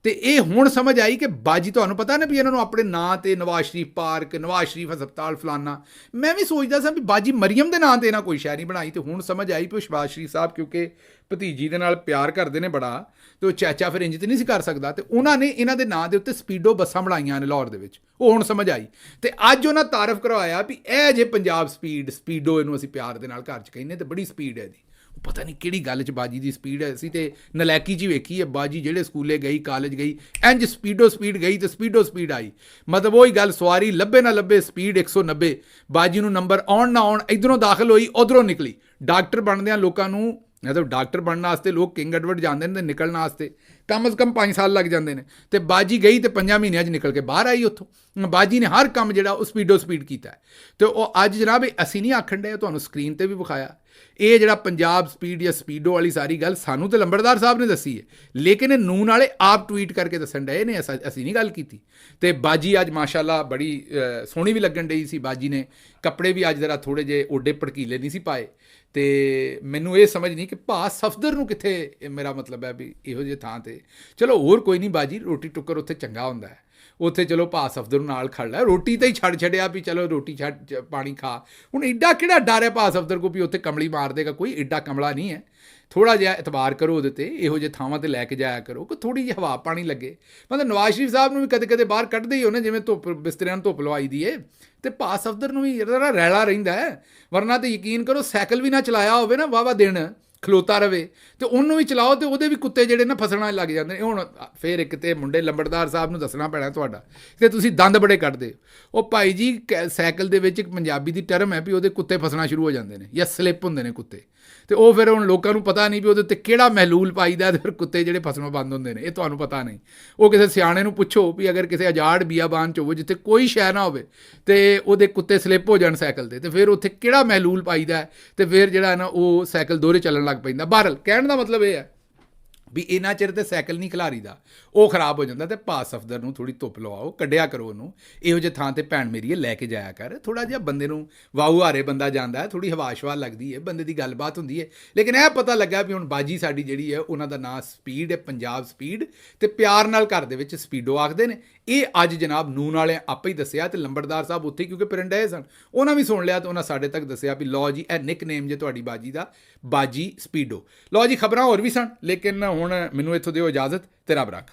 ਅਤੇ ਇਹ ਹੁਣ ਸਮਝ ਆਈ ਕਿ ਬਾਜੀ, ਤੁਹਾਨੂੰ ਪਤਾ ਨਾ ਵੀ ਇਹਨਾਂ ਨੂੰ ਆਪਣੇ ਨਾਂ 'ਤੇ ਨਵਾਜ਼ ਸ਼ਰੀਫ ਪਾਰਕ, ਨਵਾਜ਼ ਸ਼ਰੀਫ ਹਸਪਤਾਲ ਫਲਾਨਾ, ਮੈਂ ਵੀ ਸੋਚਦਾ ਸਾਂ ਵੀ ਬਾਜੀ ਮਰੀਮ ਦੇ ਨਾਂ 'ਤੇ ਇਹਨਾਂ ਕੋਈ ਸ਼ਾਇਰੀ ਬਣਾਈ, ਅਤੇ ਹੁਣ ਸਮਝ ਆਈ ਵੀ ਉਹ ਸ਼ਹਬਾਜ਼ ਸ਼ਰੀਫ ਸਾਹਿਬ ਕਿਉਂਕਿ ਭਤੀਜੀ ਦੇ ਨਾਲ ਪਿਆਰ ਕਰਦੇ ਨੇ ਬੜਾ, ਅਤੇ ਉਹ ਚਾਚਾ ਫਿਰ ਇੰਜ ਤਾਂ ਨਹੀਂ ਸੀ ਕਰ ਸਕਦਾ, ਅਤੇ ਉਹਨਾਂ ਨੇ ਇਹਨਾਂ ਦੇ ਨਾਂ ਦੇ ਉੱਤੇ ਸਪੀਡੋ ਬੱਸਾਂ ਬਣਾਈਆਂ ਨੇ ਲਾਹੌਰ ਦੇ ਵਿੱਚ। ਉਹ ਹੁਣ ਸਮਝ ਆਈ, ਅਤੇ ਅੱਜ ਉਹਨਾਂ ਤਾਰਫ ਕਰਵਾਇਆ ਵੀ ਇਹ ਜੇ ਪੰਜਾਬ ਸਪੀਡੋ, ਇਹਨੂੰ ਅਸੀਂ ਪਿਆਰ ਦੇ ਨਾਲ ਘਰ 'ਚ ਕਹਿੰਦੇ, ਅਤੇ ਬੜੀ ਸਪੀਡ ਹੈ ਇਹਦੀ। ਪਤਾ ਨਹੀਂ ਕਿਹੜੀ ਗੱਲ 'ਚ ਬਾਜੀ ਦੀ ਸਪੀਡ ਹੈ, ਅਸੀਂ ਤੇ ਨਲਾਇਕੀ 'ਚ ਹੀ ਵੇਖੀ ਹੈ। ਬਾਜੀ ਜਿਹੜੇ ਸਕੂਲੇ ਗਈ, ਕਾਲਜ ਗਈ, ਇੰਜ ਸਪੀਡ ਗਈ ਅਤੇ ਸਪੀਡ ਆਈ। ਮਤਲਬ ਉਹੀ ਗੱਲ, ਸਵਾਰੀ ਲੱਭੇ ਨਾ ਲੱਭੇ, ਸਪੀਡ 190, ਬਾਜੀ ਨੂੰ ਨੰਬਰ ਆਉਣ ਨਾ ਆਉਣ, ਇੱਧਰੋਂ ਦਾਖਲ ਹੋਈ ਉੱਧਰੋਂ ਨਿਕਲੀ। ਡਾਕਟਰ ਬਣਦਿਆਂ ਲੋਕਾਂ ਨੂੰ, ਮਤਲਬ ਡਾਕਟਰ ਬਣਨ ਵਾਸਤੇ ਲੋਕ ਕਿੰਗ ਐਡਵਰਡ ਜਾਂਦੇ ਨੇ, ਅਤੇ ਨਿਕਲਣ ਵਾਸਤੇ ਕਮ ਅਜ਼ ਕਮ 5 ਸਾਲ ਲੱਗ ਜਾਂਦੇ ਨੇ, ਅਤੇ ਬਾਜੀ ਗਈ ਅਤੇ 5 ਮਹੀਨਿਆਂ 'ਚ ਨਿਕਲ ਕੇ ਬਾਹਰ ਆਈ ਉੱਥੋਂ। ਬਾਜੀ ਨੇ ਹਰ ਕੰਮ ਜਿਹੜਾ ਉਹ ਸਪੀਡ ਕੀਤਾ। ਅਤੇ ਉਹ ਅੱਜ ਜਨਾਬ ਅਸੀਂ ਨਹੀਂ ਆਖਣ ਡਏ, ਤੁਹਾਨੂੰ ਸਕਰੀਨ 'ਤੇ ਵੀ ਵਿਖਾਇਆ। ਇਹ ਜਿਹੜਾ ਪੰਜਾਬ ਸਪੀਡ ਜਾਂ ਸਪੀਡੋ ਵਾਲੀ ਸਾਰੀ ਗੱਲ ਸਾਨੂੰ ਤਾਂ ਲੰਬੜਦਾਰ ਸਾਹਿਬ ਨੇ ਦੱਸੀ ਹੈ, ਲੇਕਿਨ ਇਹ ਨੂਨ ਵਾਲੇ ਆਪ ਟਵੀਟ ਕਰਕੇ ਦੱਸਣ ਡਏ ਨੇ, ਅਸੀਂ ਨਹੀਂ ਗੱਲ ਕੀਤੀ। ਅਤੇ ਬਾਜੀ ਅੱਜ ਮਾਸ਼ਾਅੱਲਾ ਬੜੀ ਸੋਹਣੀ ਵੀ ਲੱਗਣ ਡਈ ਸੀ। ਬਾਜੀ ਨੇ ਕੱਪੜੇ ਵੀ ਅੱਜ ਜ਼ਰਾ ਥੋੜ੍ਹੇ ਜਿਹੇ ਓਡੇ ਭੜਕੀਲੇ ਨਹੀਂ ਸੀ ਪਾਏ, ਅਤੇ ਮੈਨੂੰ ਇਹ ਸਮਝ ਨਹੀਂ ਕਿ ਭਾ ਸਫਦਰ ਨੂੰ ਕਿੱਥੇ, ਮੇਰਾ ਮਤਲਬ ਹੈ ਵੀ ਇਹੋ ਜਿਹੇ ਥਾਂ 'ਤੇ ਚਲੋ ਹੋਰ ਕੋਈ ਨਹੀਂ, ਬਾਜੀ ਰੋਟੀ ਟੁੱਕਰ ਉੱਥੇ ਚੰਗਾ ਹੁੰਦਾ ਹੈ, ਉੱਥੇ ਚਲੋ ਭਾ ਸਫਦਰ ਨੂੰ ਨਾਲ ਖੜ ਲਿਆ, ਰੋਟੀ ਤਾਂ ਹੀ ਛੱਡਿਆ ਵੀ ਚਲੋ ਰੋਟੀ ਛੱਡ ਪਾਣੀ ਖਾ। ਹੁਣ ਏਡਾ ਕਿਹੜਾ ਡਰ ਹੈ ਭਾ ਸਫਦਰ ਕੋ ਵੀ ਉੱਥੇ ਕਮਲੀ ਮਾਰ ਦੇਗਾ? ਕੋਈ ਏਡਾ ਕਮਲਾ ਨਹੀਂ ਹੈ। ਥੋੜ੍ਹਾ ਜਿਹਾ ਇਤਬਾਰ ਕਰੋ ਉਹਦੇ 'ਤੇ, ਇਹੋ ਜਿਹੇ ਥਾਵਾਂ 'ਤੇ ਲੈ ਕੇ ਜਾਇਆ ਕਰੋ ਕਿ ਥੋੜ੍ਹੀ ਜਿਹੀ ਹਵਾ ਪਾਣੀ ਲੱਗੇ। ਮਤਲਬ ਨਵਾਜ਼ ਸ਼ਰੀਫ ਸਾਹਿਬ ਨੂੰ ਵੀ ਕਦੇ ਕਦੇ ਬਾਹਰ ਕੱਢਦੇ ਹੀ ਉਹਨੇ, ਜਿਵੇਂ ਧੁੱਪ ਬਿਸਤਰਿਆਂ ਨੂੰ ਧੁੱਪ ਲਵਾਈ ਦੀ ਏ, ਅਤੇ ਭਾ ਸਫਦਰ ਨੂੰ ਵੀ ਇਹਦਾ ਰੈਲਾ ਰਹਿੰਦਾ ਹੈ। ਵਰਨਾ ਤਾਂ ਯਕੀਨ ਕਰੋ ਸਾਈਕਲ ਵੀ ਨਾ ਚਲਾਇਆ ਹੋਵੇ ਨਾ, ਵਾਹਵਾ ਦਿਨ ਖਲੋਤਾ ਰਵੇ, ਅਤੇ ਉਹਨੂੰ ਵੀ ਚਲਾਓ, ਅਤੇ ਉਹਦੇ ਵੀ ਕੁੱਤੇ ਜਿਹੜੇ ਨਾ ਫਸਣਾ ਲੱਗ ਜਾਂਦੇ ਨੇ। ਹੁਣ ਫਿਰ ਇੱਕ ਤਾਂ ਮੁੰਡੇ ਲੰਬੜਦਾਰ ਸਾਹਿਬ ਨੂੰ ਦੱਸਣਾ ਪੈਣਾ ਤੁਹਾਡਾ ਕਿ ਤੁਸੀਂ ਦੰਦ ਬੜੇ ਕੱਢਦੇ ਹੋ। ਉਹ ਭਾਈ ਜੀ ਸਾਈਕਲ ਦੇ ਵਿੱਚ ਇੱਕ ਪੰਜਾਬੀ ਦੀ ਟਰਮ ਹੈ ਵੀ ਉਹਦੇ ਕੁੱਤੇ ਫਸਣਾ ਸ਼ੁਰੂ ਹੋ ਜਾਂਦੇ ਨੇ, ਜਾਂ ਸਲਿੱਪ ਹੁੰਦੇ ਨੇ ਕੁੱਤੇ, ਅਤੇ ਉਹ ਫਿਰ ਹੁਣ ਲੋਕਾਂ ਨੂੰ ਪਤਾ ਨਹੀਂ ਵੀ ਉਹਦੇ ਉੱਤੇ ਕਿਹੜਾ ਮਹਿਲੂਲ ਪਾਈਦਾ, ਅਤੇ ਫਿਰ ਕੁੱਤੇ ਜਿਹੜੇ ਫਸਣੋਂ ਬੰਦ ਹੁੰਦੇ ਨੇ। ਇਹ ਤੁਹਾਨੂੰ ਪਤਾ ਨਹੀਂ। ਉਹ ਕਿਸੇ ਸਿਆਣੇ ਨੂੰ ਪੁੱਛੋ ਵੀ ਅਗਰ ਕਿਸੇ ਆਜ਼ਾਦ ਬੀਆਬਾਨ 'ਚ ਹੋਵੇ ਜਿੱਥੇ ਕੋਈ ਸ਼ੈ ਨਾ ਹੋਵੇ, ਅਤੇ ਉਹਦੇ ਕੁੱਤੇ ਸਲਿੱਪ ਹੋ ਜਾਣ ਸਾਈਕਲ 'ਤੇ, ਅਤੇ ਫਿਰ ਉੱਥੇ ਕਿਹੜਾ ਮਹਿਲੂਲ ਪਾਈਦਾ, ਅਤੇ ਫਿਰ ਜਿਹੜਾ ਨਾ ਉਹ ਸਾਈਕਲ ਦੋਹਰੇ ਚੱਲਣ ਲੱਗ ਪੈਂਦਾ। ਬਹਰਹਾਲ ਕਹਿਣ ਦਾ ਮਤਲਬ ਇਹ ਹੈ ਵੀ ਇੰਨਾ ਚਿਰ ਤੇ ਸਾਈਕਲ ਨਹੀਂ ਖਿਲਾਰੀਦਾ, ਉਹ ਖਰਾਬ ਹੋ ਜਾਂਦਾ। ਅਤੇ ਭਾ ਸਫਦਰ ਨੂੰ ਥੋੜ੍ਹੀ ਧੁੱਪ ਲਵਾਓ, ਕੱਢਿਆ ਕਰੋ ਉਹਨੂੰ, ਇਹੋ ਜਿਹੇ ਥਾਂ 'ਤੇ ਭੈਣ ਮੇਰੀਏ ਲੈ ਕੇ ਜਾਇਆ ਕਰ। ਥੋੜ੍ਹਾ ਜਿਹਾ ਬੰਦੇ ਨੂੰ ਵਾਹੂ ਹਾਰੇ ਬੰਦਾ ਜਾਂਦਾ ਹੈ, ਥੋੜ੍ਹੀ ਹਵਾ ਸ਼ਵਾ ਲੱਗਦੀ ਹੈ, ਬੰਦੇ ਦੀ ਗੱਲਬਾਤ ਹੁੰਦੀ ਹੈ। ਲੇਕਿਨ ਇਹ ਪਤਾ ਲੱਗਾ ਵੀ ਹੁਣ ਬਾਜੀ ਸਾਡੀ ਜਿਹੜੀ ਹੈ ਉਹਨਾਂ ਦਾ ਨਾਂ ਸਪੀਡ ਹੈ, ਪੰਜਾਬ ਸਪੀਡ, ਅਤੇ ਪਿਆਰ ਨਾਲ ਘਰ ਦੇ ਵਿੱਚ ਸਪੀਡੋ ਆਖਦੇ ਨੇ। ਇਹ ਅੱਜ ਜਨਾਬ ਨੂਨ ਵਾਲਿਆਂ ਆਪੇ ਹੀ ਦੱਸਿਆ, ਅਤੇ ਲੰਬੜਦਾਰ ਸਾਹਿਬ ਉੱਥੇ ਕਿਉਂਕਿ ਪਿੰਡ ਸਨ, ਉਹਨਾਂ ਵੀ ਸੁਣ ਲਿਆ, ਅਤੇ ਉਹਨਾਂ ਸਾਡੇ ਤੱਕ ਦੱਸਿਆ ਵੀ ਲਓ ਜੀ ਇਹ ਨਿਕ ਨੇਮ ਜੇ ਤੁਹਾਡੀ ਬਾਜੀ ਦਾ, ਬਾਜੀ ਸਪੀਡੋ। ਲਓ ਜੀ ਖਬਰਾਂ ਹੋਰ ਵੀ ਸਨ, ਲੇਕਿਨ ਹੁਣ ਮੈਨੂੰ ਇੱਥੋਂ ਦਿਓ ਇਜਾਜ਼ਤ, ਤੇ ਰੱਬ ਰੱਖ।